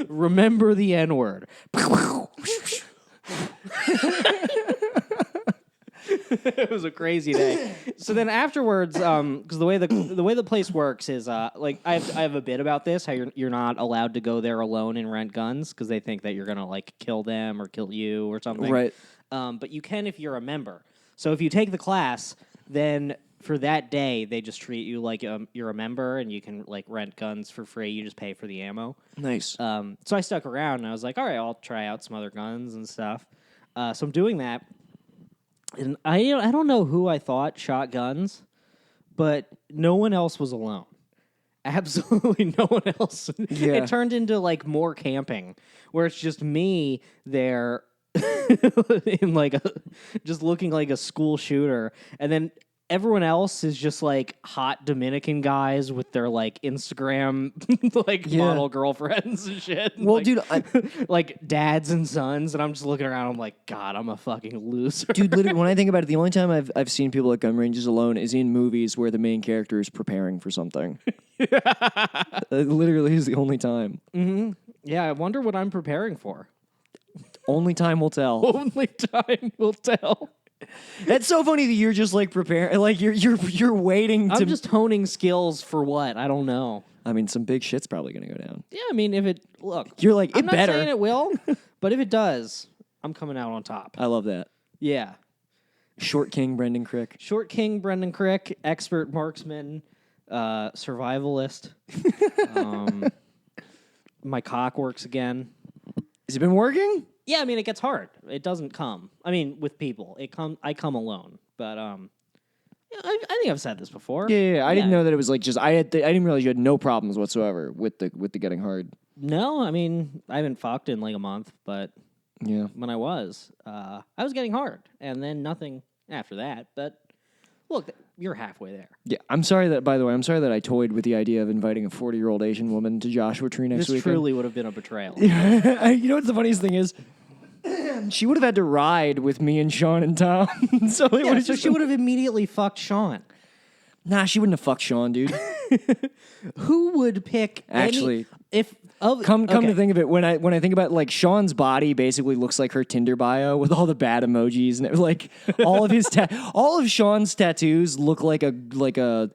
Remember the N-word. It was a crazy day. So then afterwards, because the way the place works is like I have a bit about this, how you're not allowed to go there alone and rent guns because they think that you're gonna like kill them or kill you or something. Right. But you can if you're a member. So if you take the class, then for that day they just treat you like you're a member and you can like rent guns for free. You just pay for the ammo. Nice. So I stuck around and I was like, all right, I'll try out some other guns and stuff. So I'm doing that. And I don't know who I thought shot guns, but no one else was alone. Absolutely no one else. Yeah. It turned into like more camping, where it's just me there in like just looking like a school shooter. And then everyone else is just like hot Dominican guys with their like Instagram model girlfriends and shit. Well, like, dude, like dads and sons, and I'm just looking around. I'm like, God, I'm a fucking loser. dude, literally, when I think about it, the only time I've seen people at gun ranges alone is in movies where the main character is preparing for something. Literally is the only time. Mm-hmm. Yeah, I wonder what I'm preparing for. Only time will tell. Only time will tell. That's so funny that you're just like preparing, like you're waiting to. I'm just honing skills for what? I don't know. I mean, some big shit's probably gonna go down. Yeah, I mean, if it You're like, I'm it not better. saying it will, but if it does, I'm coming out on top. I love that. Yeah. Short King Brendan Crick. Short King Brendan Crick, expert marksman, survivalist. My cock works again. Has it been working? Yeah, I mean, it gets hard. It doesn't come. I mean, with people, I come alone. But yeah, I think I've said this before. Yeah. I didn't know that it was like just I didn't realize you had no problems whatsoever with the getting hard. No, I mean, I haven't fucked in like a month, but Yeah. when I was getting hard, and then nothing after that. But look, you're halfway there. Yeah. I'm sorry that. By the way, I'm sorry that I toyed with the idea of inviting a 40-year-old Asian woman to Joshua Tree next This weekend. truly would have been a betrayal. You know what's the funniest thing is? She would have had to ride with me and Sean and Tom. So it Yeah, would so she would have immediately fucked Sean. Nah, she wouldn't have fucked Sean, dude. Who would pick Actually, come to think of it, when I think about like Sean's body basically looks like her Tinder bio with all the bad emojis and it, like all of his all of Sean's tattoos look like a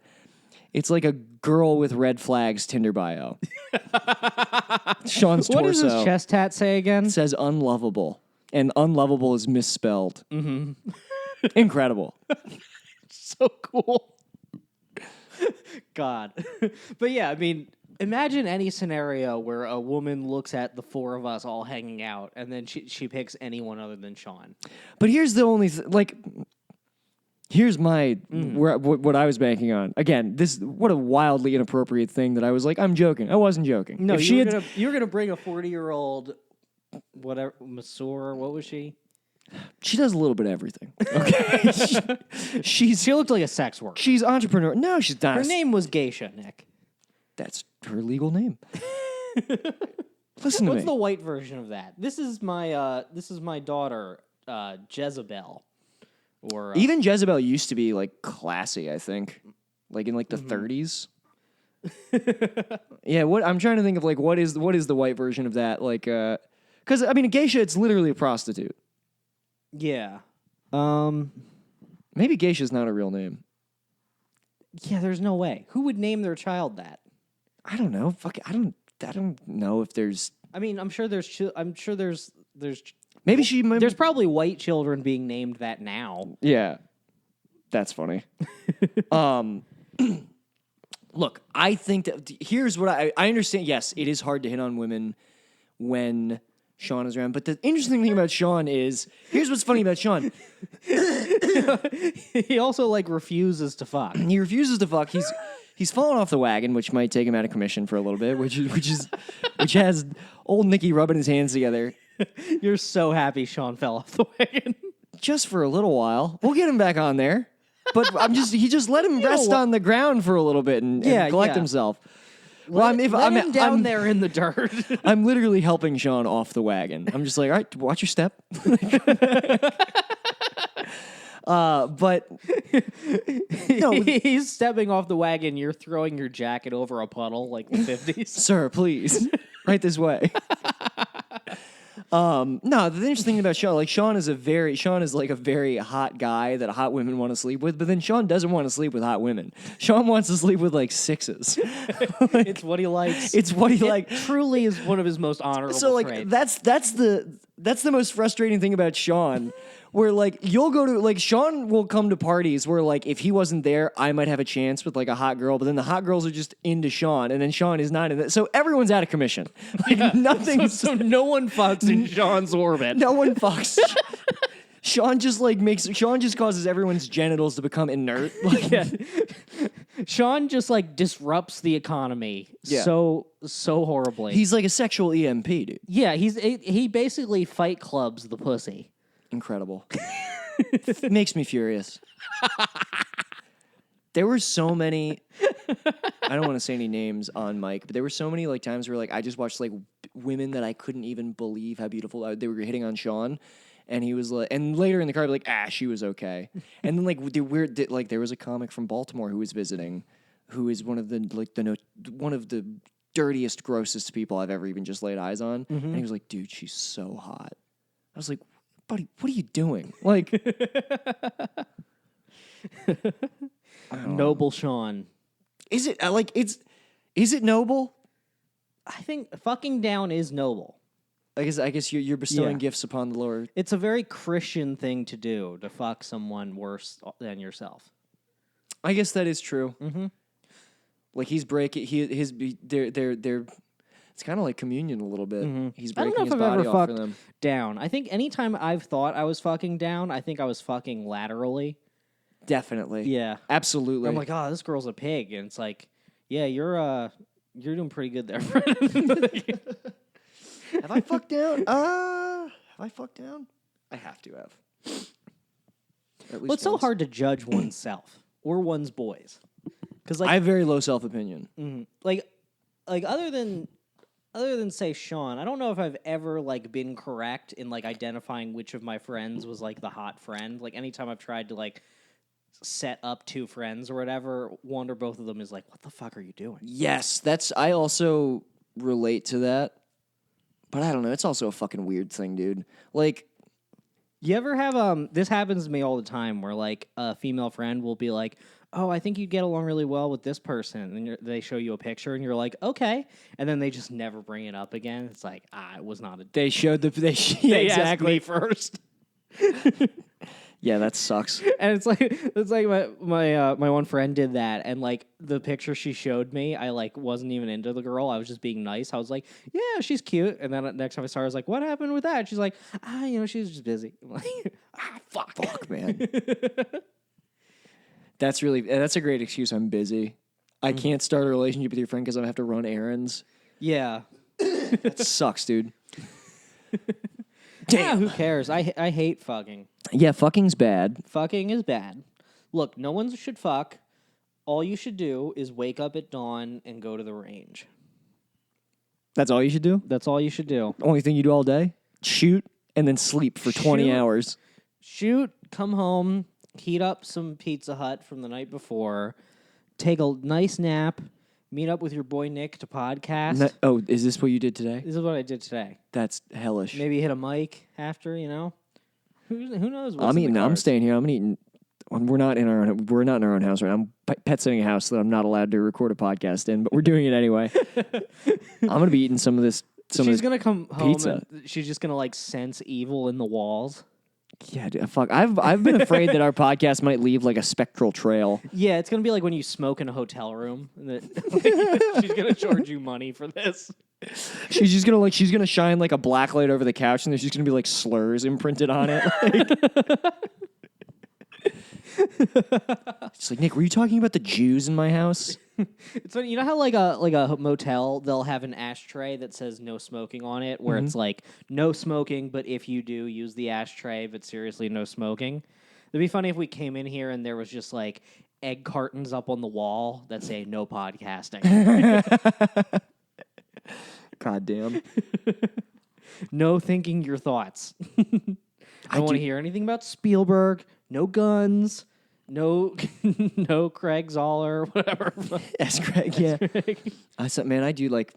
it's like a girl with red flags Tinder bio. Sean's torso. What does his chest tat say again? It says unlovable, and unlovable is misspelled. Mm-hmm. Incredible. So cool. God. But yeah, I mean, imagine any scenario where a woman looks at the four of us all hanging out and then she picks anyone other than Sean. But here's the only here's my what I was banking on. Again, what a wildly inappropriate thing that I was like, I'm joking. I wasn't joking. No, If you were gonna bring a 40-year-old whatever masseur, what was she? She does a little bit of everything. Okay. She looked like a sex worker. She's entrepreneur. No, she's not. Her name was Geisha, Nick. That's her legal name. Listen to What's me. the white version of that? This is my daughter, Jezebel. Or Even Jezebel used to be like classy, I think. Like in like the 30s. Yeah, what I'm trying to think of like what is the white version of that? Like cuz I mean a geisha, it's literally a prostitute. yeah. Maybe geisha's not a real name. Yeah, there's no way. Who would name their child that? I don't know. Fuck it. I don't know if there's I mean, I'm sure there's maybe she there's probably white children being named that now. Yeah. That's funny. Look, I think that here's what I understand. Yes, it is hard to hit on women when Sean is around. But the interesting thing about Sean is, here's what's funny about Sean. He also like refuses to fuck. He refuses to fuck. He's fallen off the wagon, which might take him out of commission for a little bit, which has old Nicky rubbing his hands together. You're so happy Sean fell off the wagon. Just for a little while. We'll get him back on there. But he just let him rest on the ground for a little bit and collect himself. Well, Let him down there in the dirt. I'm literally helping Sean off the wagon. I'm just like, all right, watch your step. But no, he's stepping off the wagon. You're throwing your jacket over a puddle like the 50s. Sir, please, right this way. No, the interesting thing about Sean, like Sean is like a very hot guy that hot women want to sleep with, but then Sean doesn't want to sleep with hot women. Sean wants to sleep with like sixes. It's what he likes. It's what he likes. Truly is one of his most honorable So like traits. that's the most frustrating thing about Sean. Where like you'll go to like Sean will come to parties where like if he wasn't there, I might have a chance with like a hot girl, but then the hot girls are just into Sean, and then Sean is not in that. So everyone's out of commission. Like nothing. So no one fucks in Sean's orbit. No one fucks. Sean just causes everyone's genitals to become inert. Like, Yeah. Sean just like disrupts the economy so horribly. he's like a sexual EMP, dude. Yeah, he basically Fight Clubs the pussy. Incredible. Makes me furious. There were so many. I don't want to say any names on mic, but there were so many like times where like I just watched like women that I couldn't even believe how beautiful they were hitting on Sean, and he was like, and later in the car, I'd be like, she was okay. And then like there was a comic from Baltimore who was visiting, who is one of the dirtiest, grossest people I've ever even just laid eyes on, and he was like, dude, she's so hot. I was like, buddy, what are you doing? Like, Noble Sean. is it is it noble? I think fucking down is noble. I guess you're bestowing gifts upon the Lord. It's a very Christian thing to do, to fuck someone worse than yourself. I guess that is true. Mm-hmm. Like he's breaking they're it's kind of like communion a little bit. Mm-hmm. He's I don't breaking know his if I've body ever off for fucked them. down. I think anytime I've thought I was fucking down, I think I was fucking laterally. Definitely. Yeah. Absolutely. I'm like, oh, this girl's a pig, and it's like, yeah, you're doing pretty good there, friend. Have I fucked down? Have I fucked down? I have to have. At least Well, it's so once. hard to judge oneself or one's boys, because like I have very low self-opinion. like other than say Sean, I don't know if I've ever like been correct in like identifying which of my friends was like the hot friend. Like anytime I've tried to like set up two friends or whatever, one or both of them is like, what the fuck are you doing? Yes, I also relate to that. But I don't know, it's also a fucking weird thing, dude. Like, You ever have this happens to me all the time where like a female friend will be like, oh, I think you'd get along really well with this person, and they show you a picture and you're like, okay, and then they just never bring it up again. It's like, it was not a they showed the they asked me first. Yeah, that sucks. And it's like my one friend did that, and like the picture she showed me, I like wasn't even into the girl. I was just being nice. I was like, yeah, she's cute. And then next time I saw her, I was like, what happened with that? She's like, she's just busy. I'm like, Fuck, man. That's a great excuse. I'm busy. I can't start a relationship with your friend because I have to run errands. yeah. That sucks, dude. Yeah, who cares? I hate fucking. Yeah, fucking's bad. Fucking is bad. Look, no one should fuck. All you should do is wake up at dawn and go to the range. That's all you should do? That's all you should do. Only thing you do all day? Shoot and then sleep for 20 Shoot. hours. Shoot, come home, heat up some Pizza Hut from the night before, take a nice nap, meet up with your boy Nick to podcast. Is this what you did today? This is what I did today. That's hellish. Maybe hit a mic after, Who knows what's I'm in eating. the I'm cards. staying here. I'm eating. We're not in our own house right now. I'm pet sitting a house that I'm not allowed to record a podcast in, but we're doing it anyway. I'm gonna be eating some of this. She's gonna come home pizza. and she's just gonna like sense evil in the walls. Yeah, dude, fuck. I've been afraid that our podcast might leave like a spectral trail. Yeah, it's gonna be like when you smoke in a hotel room. And that she's gonna charge you money for this. She's gonna shine like a black light over the couch, and there's just gonna be like slurs imprinted on it. It's like, Nick, were you talking about the Jews in my house? It's funny, you know how like a motel, they'll have an ashtray that says no smoking on it, where it's like no smoking, but if you do, use the ashtray, but seriously no smoking. It'd be funny if we came in here and there was just like egg cartons up on the wall that say no podcasting. God damn. No thinking your thoughts. I don't want to hear anything about Spielberg, no guns, no no Craig Zoller, whatever. Yes, Craig, yeah. Man, I do like...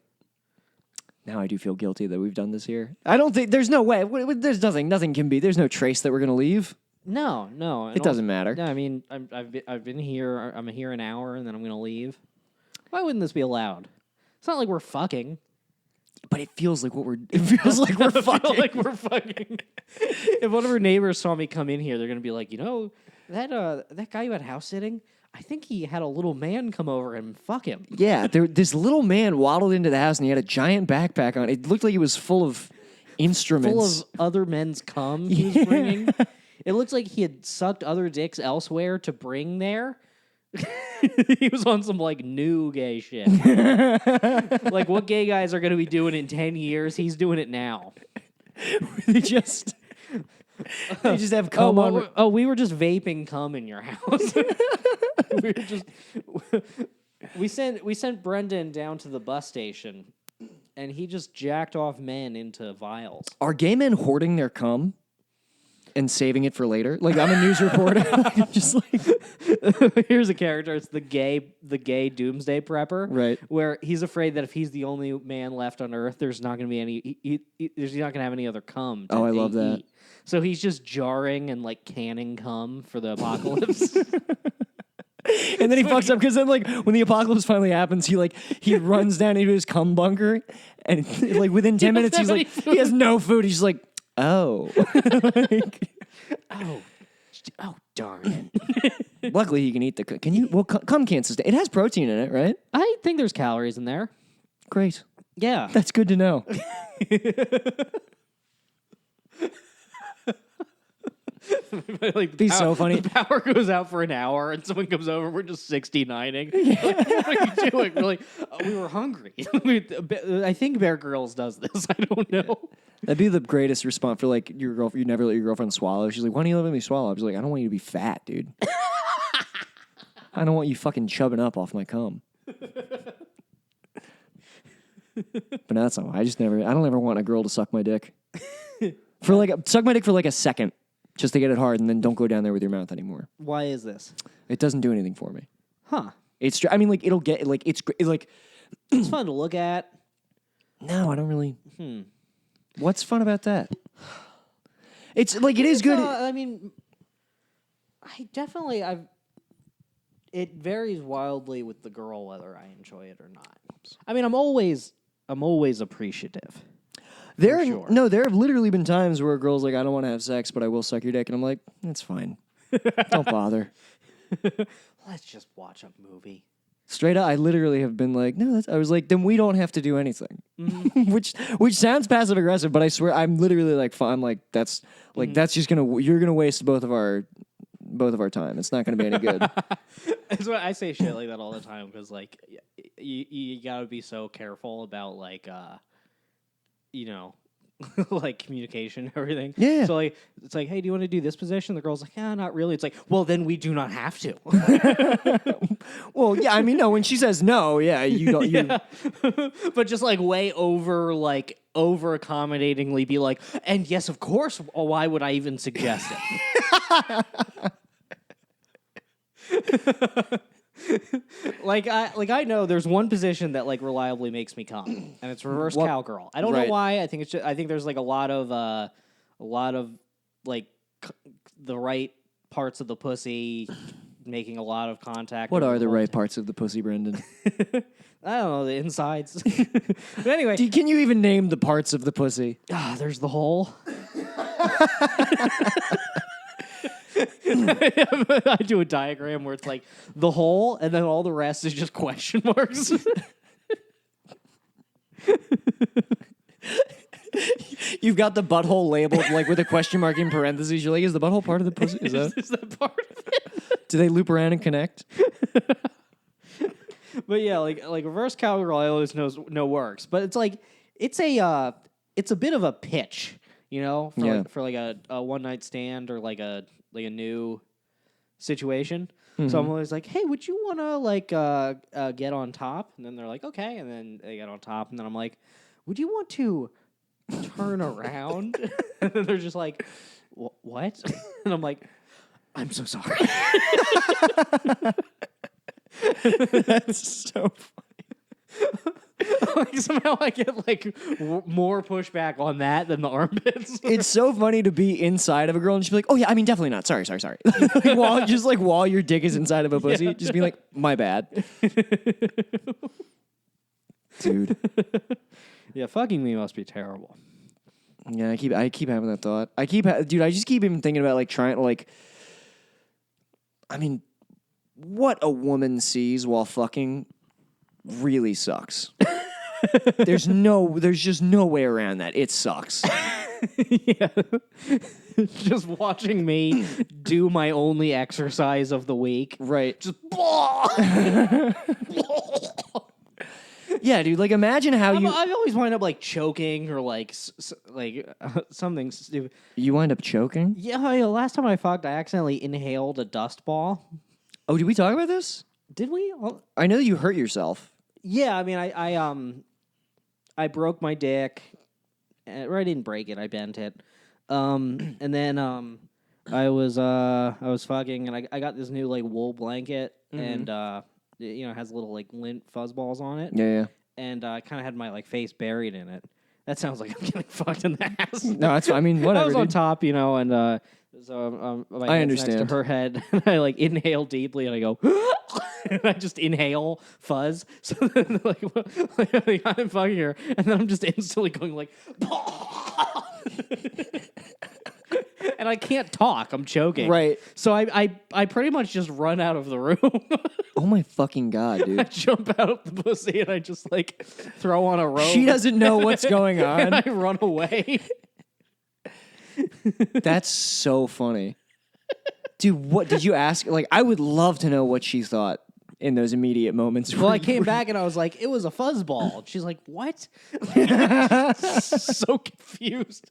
Now I do feel guilty that we've done this here. I don't think... There's no way. There's nothing can be... There's no trace that we're going to leave. No. It doesn't matter. No, I mean, I've been here. I'm here an hour, and then I'm going to leave. Why wouldn't this be allowed? It's not like we're fucking. But it feels like it feels like we're fucking. Like we're fucking. If one of our neighbors saw me come in here, they're going to be like, that guy who had house sitting, I think he had a little man come over and fuck him. Yeah, this little man waddled into the house and he had a giant backpack on. It looked like he was full of instruments. Full of other men's cum he was bringing. It looks like he had sucked other dicks elsewhere to bring there. He was on some like new gay shit. Like what gay guys are going to be doing in 10 years, he's doing it now. They just They just have cum on. We were just vaping cum in your house. we were just we sent Brendan down to the bus station, and he just jacked off men into vials. Are gay men hoarding their cum and saving it for later? Like, I'm a news reporter. Just like, here's a character. It's the gay doomsday prepper, right? Where he's afraid that if he's the only man left on Earth, there's not going to be any. He's not going to have any other cum. I love that. So he's just jarring and like canning cum for the apocalypse. And then he fucks up because then, like, when the apocalypse finally happens, he runs down into his cum bunker, and like within 10 minutes, he's like, he has no food. He's just like, oh, oh, darn it. Luckily, he can eat the. Can you? Well, cum can't sustain. It has protein in it, right? I think there's calories in there. Great. Yeah, That's good to know. like Be so funny. The power goes out for an hour, and someone comes over. We're just 69ing. Yeah. Like, what are you doing? We're like, we were hungry. I think Bear Grylls does this. I don't know. That'd be the greatest response for like your girlfriend. You never let your girlfriend swallow. She's like, "Why don't you let me swallow?" I was like, "I don't want you to be fat, dude. I don't want you fucking chubbing up off my cum." But no, that's not why. I don't ever want a girl to suck my dick suck my dick for like a second. Just to get it hard, and then don't go down there with your mouth anymore. Why is this? It doesn't do anything for me. Huh? I mean, like, it'll get, like, it's like... It's fun to look at. No, I don't really... What's fun about that? It's, like, it is good. I mean, it varies wildly with the girl whether I enjoy it or not. I mean, I'm always appreciative. There sure. There have literally been times where a girl's like, I don't want to have sex, but I will suck your dick. And I'm like, that's fine. Don't bother. Let's just watch a movie. Straight up, I literally have been like, no, I was like, then we don't have to do anything. Mm-hmm. which sounds passive aggressive, but I swear I'm literally like, I'm like, that's like, that's just you're gonna waste both of our time. It's not gonna be any good. That's why I say shit like that all the time, because like you gotta be so careful about like like communication and everything. Yeah. So like it's like, hey, do you want to do this position? The girl's like, yeah, not really. It's like, well, then we do not have to. Well, yeah, I mean, no, when she says no, yeah, you don't. Yeah. But just like way over accommodatingly be like, and yes, of course. Why would I even suggest it? I know there's one position that like reliably makes me come, and it's reverse cowgirl. I don't know why. I think there's like a lot of like the right parts of the pussy making a lot lot. What are the right parts of the pussy, Brendan? I don't know, the insides. But anyway. Can you even name the parts of the pussy? There's the hole. I do a diagram where it's like the hole, and then all the rest is just question marks. You've got the butthole labeled like with a question mark in parentheses. You're like, is the butthole part of the pussy? Is that part of it? Do they loop around and connect? But yeah, like reverse cowgirl, I always know works. But it's like it's a bit of a pitch, for like a one night stand or like a new situation. Mm-hmm. So I'm always like, hey, would you want to get on top? And then they're like, okay. And then they get on top. And then I'm like, would you want to turn around? And then they're just like, what? And I'm like, I'm so sorry. That's so funny. Like somehow I get like more pushback on that than the armpits. It's so funny to be inside of a girl and just be like, "Oh yeah, I mean definitely not. Sorry." while your dick is inside of a pussy, just be like, "My bad." Dude. Yeah, fucking me must be terrible. Yeah, I keep having that thought. I just keep even thinking about like trying to like I mean, what a woman sees while fucking really sucks. There's just no way around that. It sucks. Yeah. Just watching me do my only exercise of the week. Right. Just Yeah, dude. Like, imagine how I've always wind up like choking or like something stupid. you wind up choking. Yeah, last time I fucked, I accidentally inhaled a dust ball. Oh, did we talk about this? Did we? I know you hurt yourself. Yeah, I mean, I broke my dick, or I didn't break it. I bent it, and then I was fucking, and I got this new like wool blanket, and it has little like lint fuzzballs on it. Yeah. And I kind of had my like face buried in it. That sounds like I'm getting fucked in the ass. No, that's. I mean, whatever. I was on dude. top, and so my I head's next understand. to her head, and I like inhale deeply, and I go, and I just inhale fuzz. So then like I'm fucking her, and then I'm just instantly going like, and I can't talk. I'm choking. Right. So I pretty much just run out of the room. Oh my fucking god, I dude. jump out the pussy and I just like throw on a robe. She doesn't know what's going and on. I run away. That's so funny. Dude, what did you ask? Like, I would love to know what she thought in those immediate moments. Well, I came back and I was like, it was a fuzzball. She's like, what? So confused.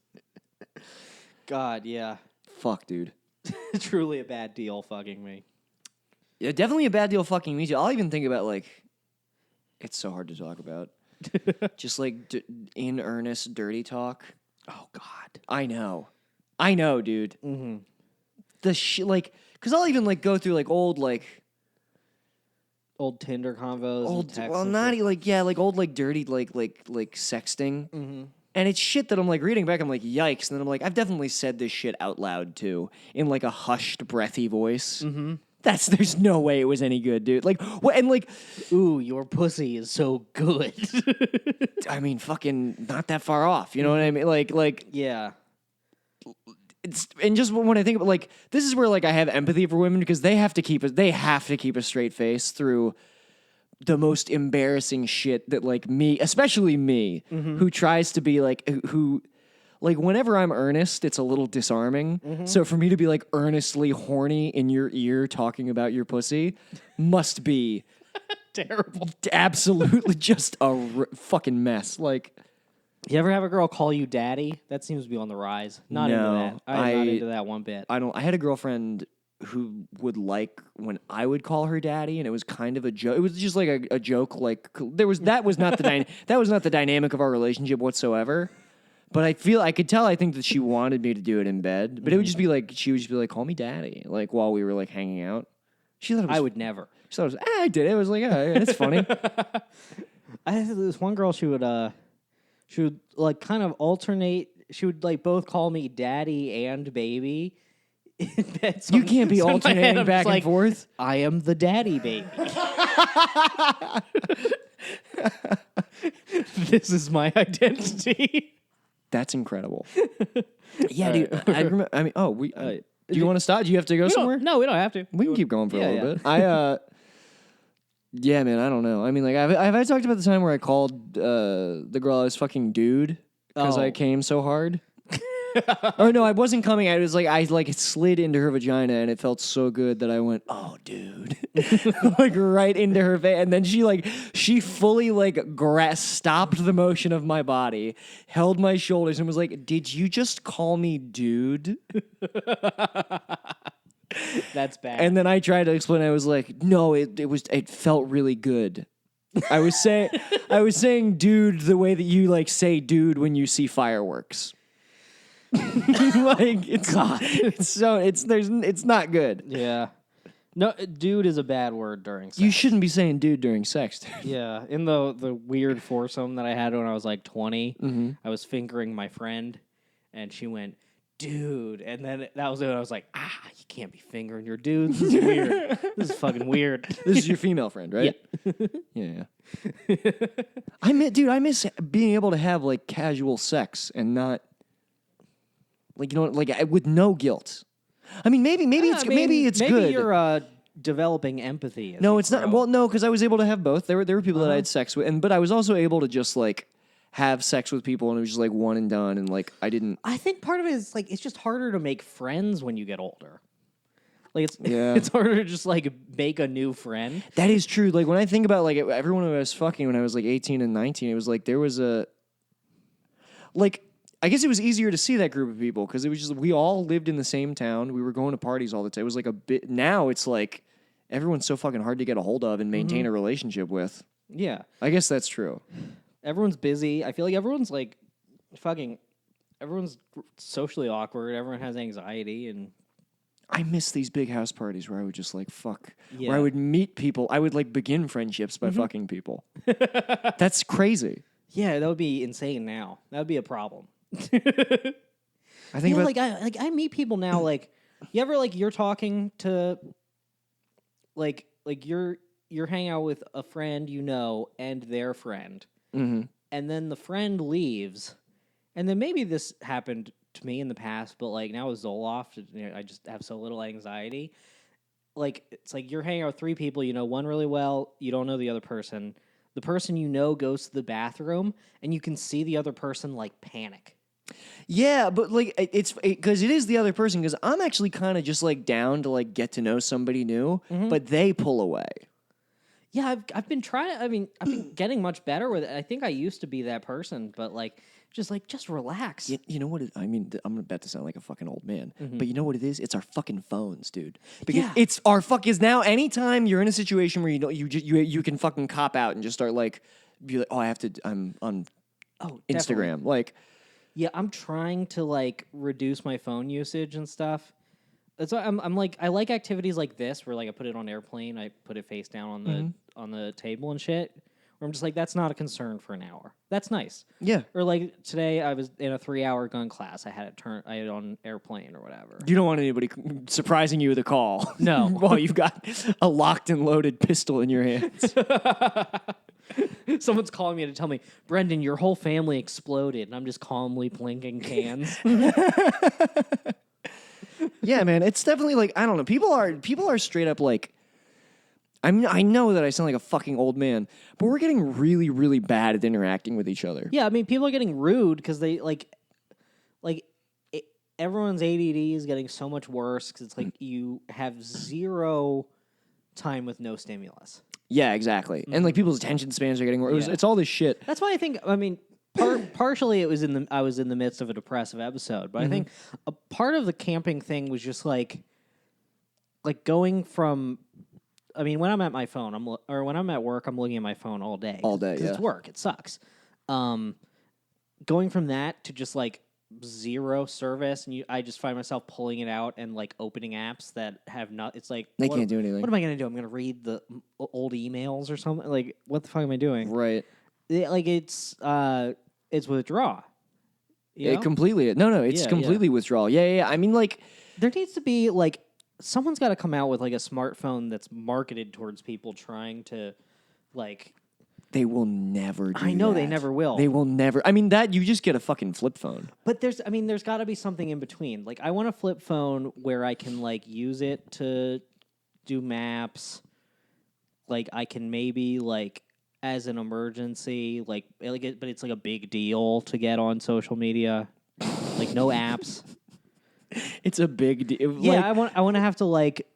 God, yeah. Fuck, dude. Truly a bad deal fucking me. Yeah, definitely a bad deal fucking me too. I'll even think about, like, it's so hard to talk about. Just, like, in earnest dirty talk. Oh, God. I know, dude. Mm-hmm. The shit, like, because I'll even, like, go through, like, old, like... Old Tinder convos. Old, and texts well, and not shit. like, yeah, like, old, like, dirty, like sexting. Mm-hmm. And it's shit that I'm, like, reading back, I'm like, yikes. And then I'm like, I've definitely said this shit out loud, too. In, like, a hushed, breathy voice. Mm-hmm. There's no way it was any good, dude. Like, what, and, like... Ooh, your pussy is so good. I mean, fucking not that far off. You know what I mean? Like, Yeah. it's, and just when I think about, like, this is where, like, I have empathy for women because they have to keep a straight face through the most embarrassing shit that, like, me, especially me, who tries to be like, who, like, whenever I'm earnest, it's a little disarming. So for me to be, like, earnestly horny in your ear talking about your pussy must be Terrible. absolutely just a fucking mess. Like, You ever have a girl call you daddy? That seems to be on the rise. Not into No, that. I'm not into that one bit. I had a girlfriend who would like when I would call her daddy, and it was kind of a joke. It was just like a joke. Like, that was not the dynamic of our relationship whatsoever. But I could tell. I think that she wanted me to do it in bed. But it would just be like she would just be like, "Call me daddy," like while we were like hanging out. She thought it was, I would never. She thought it was. I did it. It was like, yeah, it's funny. I had this one girl. She would like kind of alternate. She would like both call me daddy and baby. You can't be alternating back and forth. I am the daddy baby. This is my identity. That's incredible. Yeah, dude. I remember. I mean, do you want to stop? Do you have to go somewhere? No, we don't have to. We can keep going for a Yeah, little yeah. bit. Yeah, man, I don't know. I mean, like, have I talked about the time where I called the girl I was fucking dude because I Oh. came so hard? Or no, I wasn't coming. I was like, I like slid into her vagina, and it felt so good that I went, "Oh, dude," like right into her face, and then she fully like stopped the motion of my body, held my shoulders, and was like, "Did you just call me dude?" That's bad. And then I tried to explain. I was like, "No, it felt really good." I was saying dude the way that you like say dude when you see fireworks. Like it's not good. yeah. No, dude is a bad word during sex. You shouldn't be saying dude during sex. Dude. Yeah, in the weird foursome that I had when I was like 20, I was fingering my friend, and she went, "Dude," and then that was it. I was like, you can't be fingering your dude. This is weird. This is fucking weird. This is your female friend, right? Yeah. I miss being able to have like casual sex and not like with no guilt. I mean, maybe it's maybe good. You're developing empathy. No, it's not. Well, no, because I was able to have both. There were people that I had sex with, but I was also able to just like have sex with people, and it was just like one and done, and like I didn't. I think part of it is like it's just harder to make friends when you get older. Like it's Yeah. it's harder to just like make a new friend. That is true. Like when I think about like everyone who I was fucking when I was like 18 and 19, it was like there was a like I guess it was easier to see that group of people because it was just we all lived in the same town. We were going to parties all the time. It was like a bit. Now it's like everyone's so fucking hard to get a hold of and maintain a relationship with. Yeah. I guess that's true. Everyone's busy. I feel like everyone's like fucking everyone's socially awkward. Everyone has anxiety and I miss these big house parties where I would just like fuck. Yeah. Where I would meet people. I would like begin friendships by fucking people. That's crazy. yeah, that would be insane now. That would be a problem. I think about I meet people now like you ever like you're talking to like you're hanging out with a friend you know and their friend. And then the friend leaves. And then maybe this happened to me in the past, but like now with Zoloft, I just have so little anxiety. Like it's like you're hanging out with 3 people, you know one really well, you don't know the other person. The person you know goes to the bathroom and you can see the other person like panic. Yeah, but like it's because it is the other person. Because I'm actually kind of just like down to like get to know somebody new, but they pull away. Yeah, I've been trying. I mean, I've been getting much better with it. I think I used to be that person, but like just relax. You know what? I mean, I'm about to sound like a fucking old man, but you know what it is? It's our fucking phones, dude. Because it's our fuck. Is now anytime you're in a situation where you can fucking cop out and just start like be like, oh, I'm on Instagram, definitely. like. Yeah, I'm trying to like reduce my phone usage and stuff. That's why I'm like I like activities like this where like I put it on airplane, I put it face down on the table and shit. Where I'm just like that's not a concern for an hour. That's nice. Yeah. Or like today I was in a 3-hour gun class. I had it on airplane or whatever. You don't want anybody surprising you with a call. No. While you've got a locked and loaded pistol in your hands. Someone's calling me to tell me, Brendan, your whole family exploded, and I'm just calmly plinking cans. Yeah, man, it's definitely like I don't know. People are straight up like. I know that I sound like a fucking old man, but we're getting really, really bad at interacting with each other. Yeah, I mean, people are getting rude because they everyone's ADD is getting so much worse because it's like you have zero time with no stimulus. Yeah, exactly. And like people's attention spans are getting worse. Yeah. It's all this shit. That's why I think. I mean, partially it was I was in the midst of a depressive episode, but I think a part of the camping thing was just like going from. I mean, when I'm at my phone, when I'm at work, I'm looking at my phone all day. All day, because it's work. It sucks. Going from that to just like zero service, and I just find myself pulling it out and like opening apps that have not. It's like They can't do anything. What am I going to do? I'm going to read the old emails or something. Like, what the fuck am I doing? Right. It's withdraw. You know? Completely. No, it's completely withdrawal. Yeah. I mean, like there needs to be like. Someone's got to come out with like a smartphone that's marketed towards people trying to like they will never do I know that. they never will. They will never. I mean, that you just get a fucking flip phone. But there's got to be something in between. Like I want a flip phone where I can like use it to do maps. Like I can maybe like as an emergency but it's like a big deal to get on social media. Like no apps. It's a big deal. Yeah, I want to have to like.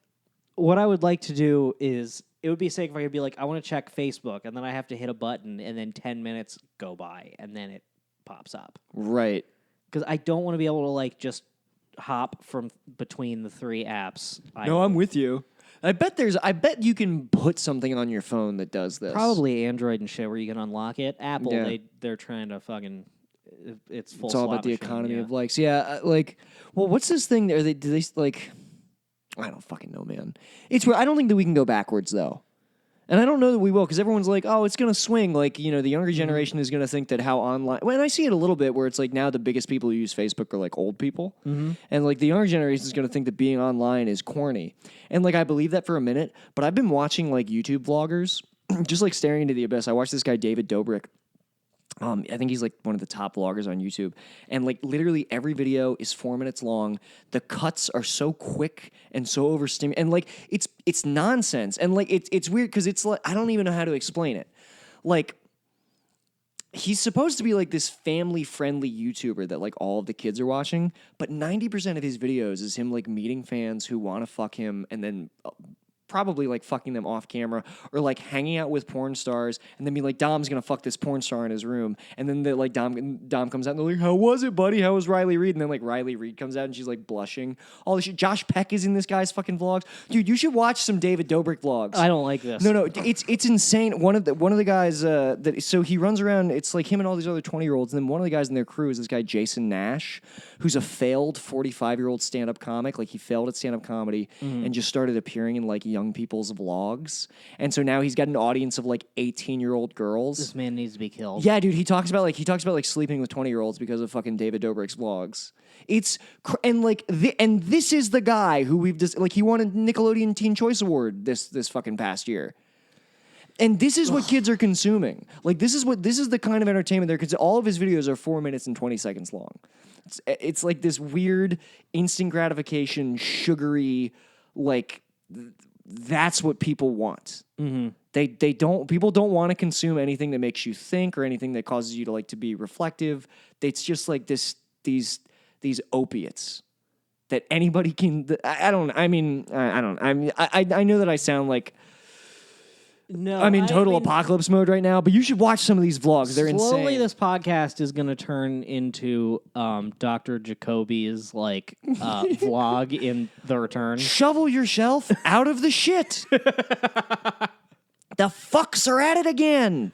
What I would like to do is it would be sick if I could be like I want to check Facebook and then I have to hit a button and then 10 minutes go by and then it pops up. Right. Because I don't want to be able to like just hop from between the 3 apps. No, I'm with you. I bet you can put something on your phone that does this. Probably Android and shit where you can unlock it. Apple, Yeah. they're trying to fucking. It's full. It's all slot about the machine, economy yeah. of likes. Yeah, like, well, what's this thing? Do they like? I don't fucking know, man. It's where I don't think that we can go backwards though, and I don't know that we will because everyone's like, oh, it's gonna swing. Like, you know, the younger generation is gonna think that how online. Well, and I see it a little bit where it's like now the biggest people who use Facebook are like old people, and like the younger generation is gonna think that being online is corny, and like I believe that for a minute. But I've been watching like YouTube vloggers, just like staring into the abyss. I watched this guy David Dobrik. I think he's like one of the top vloggers on YouTube. And like literally every video is 4 minutes long. The cuts are so quick and so overstimulated. And like it's nonsense. And like it's weird because it's like I don't even know how to explain it. Like he's supposed to be like this family-friendly YouTuber that like all of the kids are watching, but 90% of his videos is him like meeting fans who want to fuck him and then probably like fucking them off camera or like hanging out with porn stars and then be like, Dom's gonna fuck this porn star in his room. And then the like Dom comes out and they're like, how was it, buddy? How was Riley Reid? And then like Riley Reid comes out and she's like blushing. All this shit. Josh Peck is in this guy's fucking vlogs. Dude, you should watch some David Dobrik vlogs. I don't like this. No, it's insane. One of the guys so he runs around. It's like him and all these other 20-year-olds, and then one of the guys in their crew is this guy Jason Nash, who's a failed 45-year-old stand-up comic. Like he failed at stand-up comedy and just started appearing in like young people's vlogs, and so now he's got an audience of like 18-year-old girls. This man needs to be killed. Yeah, dude, he talks about like sleeping with 20-year-olds because of fucking David Dobrik's vlogs. And this is the guy who we've just like he won a Nickelodeon Teen Choice Award this fucking past year. And this is what kids are consuming. Like this is the kind of entertainment because all of his videos are 4 minutes and 20 seconds long. It's like this weird instant gratification, sugary, like that's what people want. Mm-hmm. People don't want to consume anything that makes you think or anything that causes you to like to be reflective. It's just like these opiates that anybody can. I know that I sound like. No, I'm in total apocalypse mode right now, but you should watch some of these vlogs. They're insane. Slowly, this podcast is going to turn into Dr. Jacoby's like vlog in The Return. Shovel yourself out of the shit. The fucks are at it again.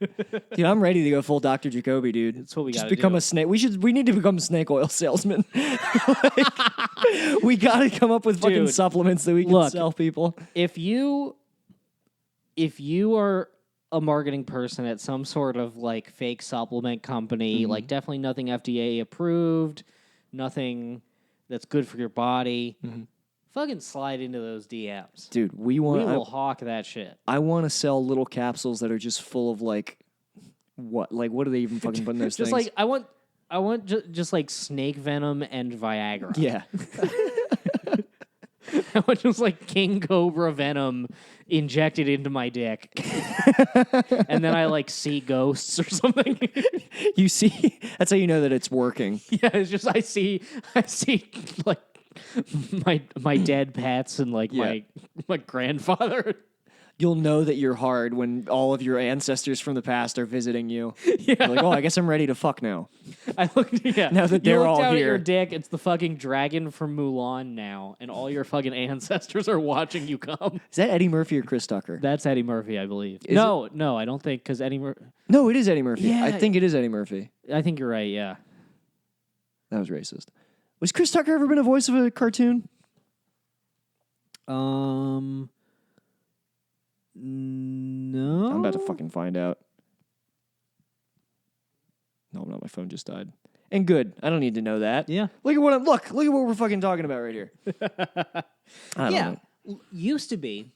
Dude, I'm ready to go full Dr. Jacoby, dude. That's what we got to become do. a snake. We need to become snake oil salesmen. We got to come up with fucking supplements that we can sell people. If you are a marketing person at some sort of like fake supplement company, like definitely nothing FDA approved, nothing that's good for your body, fucking slide into those DMs. Dude, we will hawk that shit. I want to sell little capsules that are just full of like what do they even fucking put in those just things? Like I want just like snake venom and Viagra. Yeah. I want just like king cobra venom injected into my dick. And then I like see ghosts or something. You see, that's how you know that it's working. Yeah, it's just I see like my dead pets and like my grandfather. You'll know that you're hard when all of your ancestors from the past are visiting you. Yeah. You're like, oh, I guess I'm ready to fuck now. I looked, yeah. Now that they're all down here. At your dick, it's the fucking dragon from Mulan now, and all your fucking ancestors are watching you come. Is that Eddie Murphy or Chris Tucker? That's Eddie Murphy, I believe. No, I don't think, because Eddie Murphy... No, it is Eddie Murphy. Yeah. I think it is Eddie Murphy. I think you're right, yeah. That was racist. Was Chris Tucker ever been a voice of a cartoon? No. I'm about to fucking find out. No, my phone just died. And good. I don't need to know that. Yeah. Look at what we're fucking talking about right here. I don't know. Used to be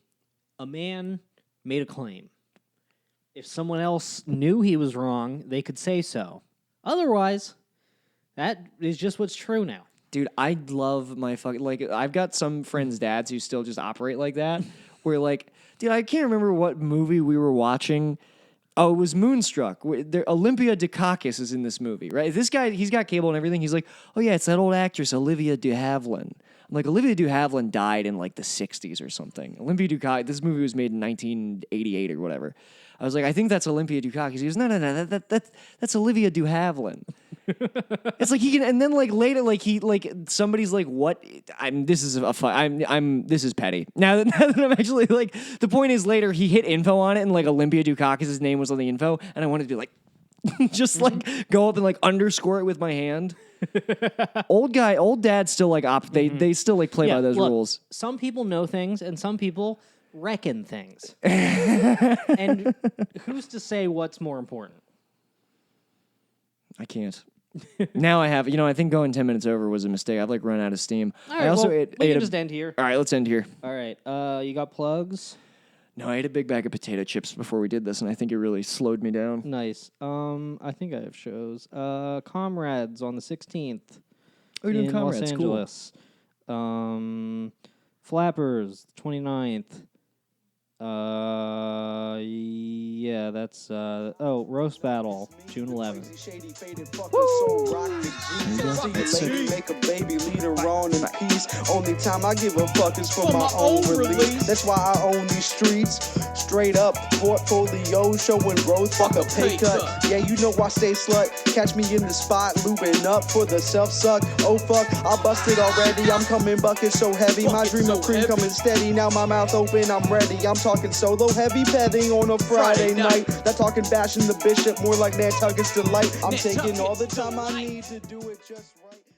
a man made a claim. If someone else knew he was wrong, they could say so. Otherwise, that is just what's true now. Dude, I love my fucking... Like, I've got some friends' dads who still just operate like that. Where, like... Dude, I can't remember what movie we were watching. Oh, it was Moonstruck. Olympia Dukakis is in this movie, right? This guy, he's got cable and everything. He's like, oh, yeah, it's that old actress, Olivia de Havilland. I'm like, Olivia de Havilland died in, like, the 60s or something. Olympia Dukakis... This movie was made in 1988 or whatever. I was like, I think that's Olympia Dukakis. He goes, no, that's Olivia de Havilland. It's like he can, and then like later, like he, like somebody's like, what? This is petty. Now that I'm actually like, the point is later he hit info on it and like Olympia Dukakis' name was on the info, and I wanted to be like, just like go up and like underscore it with my hand. Old dad still like they still like play by those rules. Some people know things and some people reckon things. And who's to say what's more important? I can't. Now I have, I think going 10 minutes over was a mistake. I've like run out of steam. All right, we can just end here. All right, let's end here. All right, you got plugs? No, I ate a big bag of potato chips before we did this, and I think it really slowed me down. Nice. I think I have shows. Comrades on the 16th. Oh, you're doing in Comrades, Los Angeles. Cool. Flappers, 29th. Yeah, that's roast battle, June 11th. Make a baby leader on in peace. Only time I give a fuck is for my own release. That's why I own these streets. Straight up portfolio showing growth. Fuck a pay cut. Yeah, you know I stay slut. Catch me in the spot, lubing up for the self suck. Oh fuck, I busted already. I'm coming bucket so heavy. My dream of cream coming steady. Now my mouth open, I'm ready. I'm talking solo heavy petting on a Friday night. That talking bashing the bishop more like Nantucket's delight. I'm taking all the time I need to do it just right.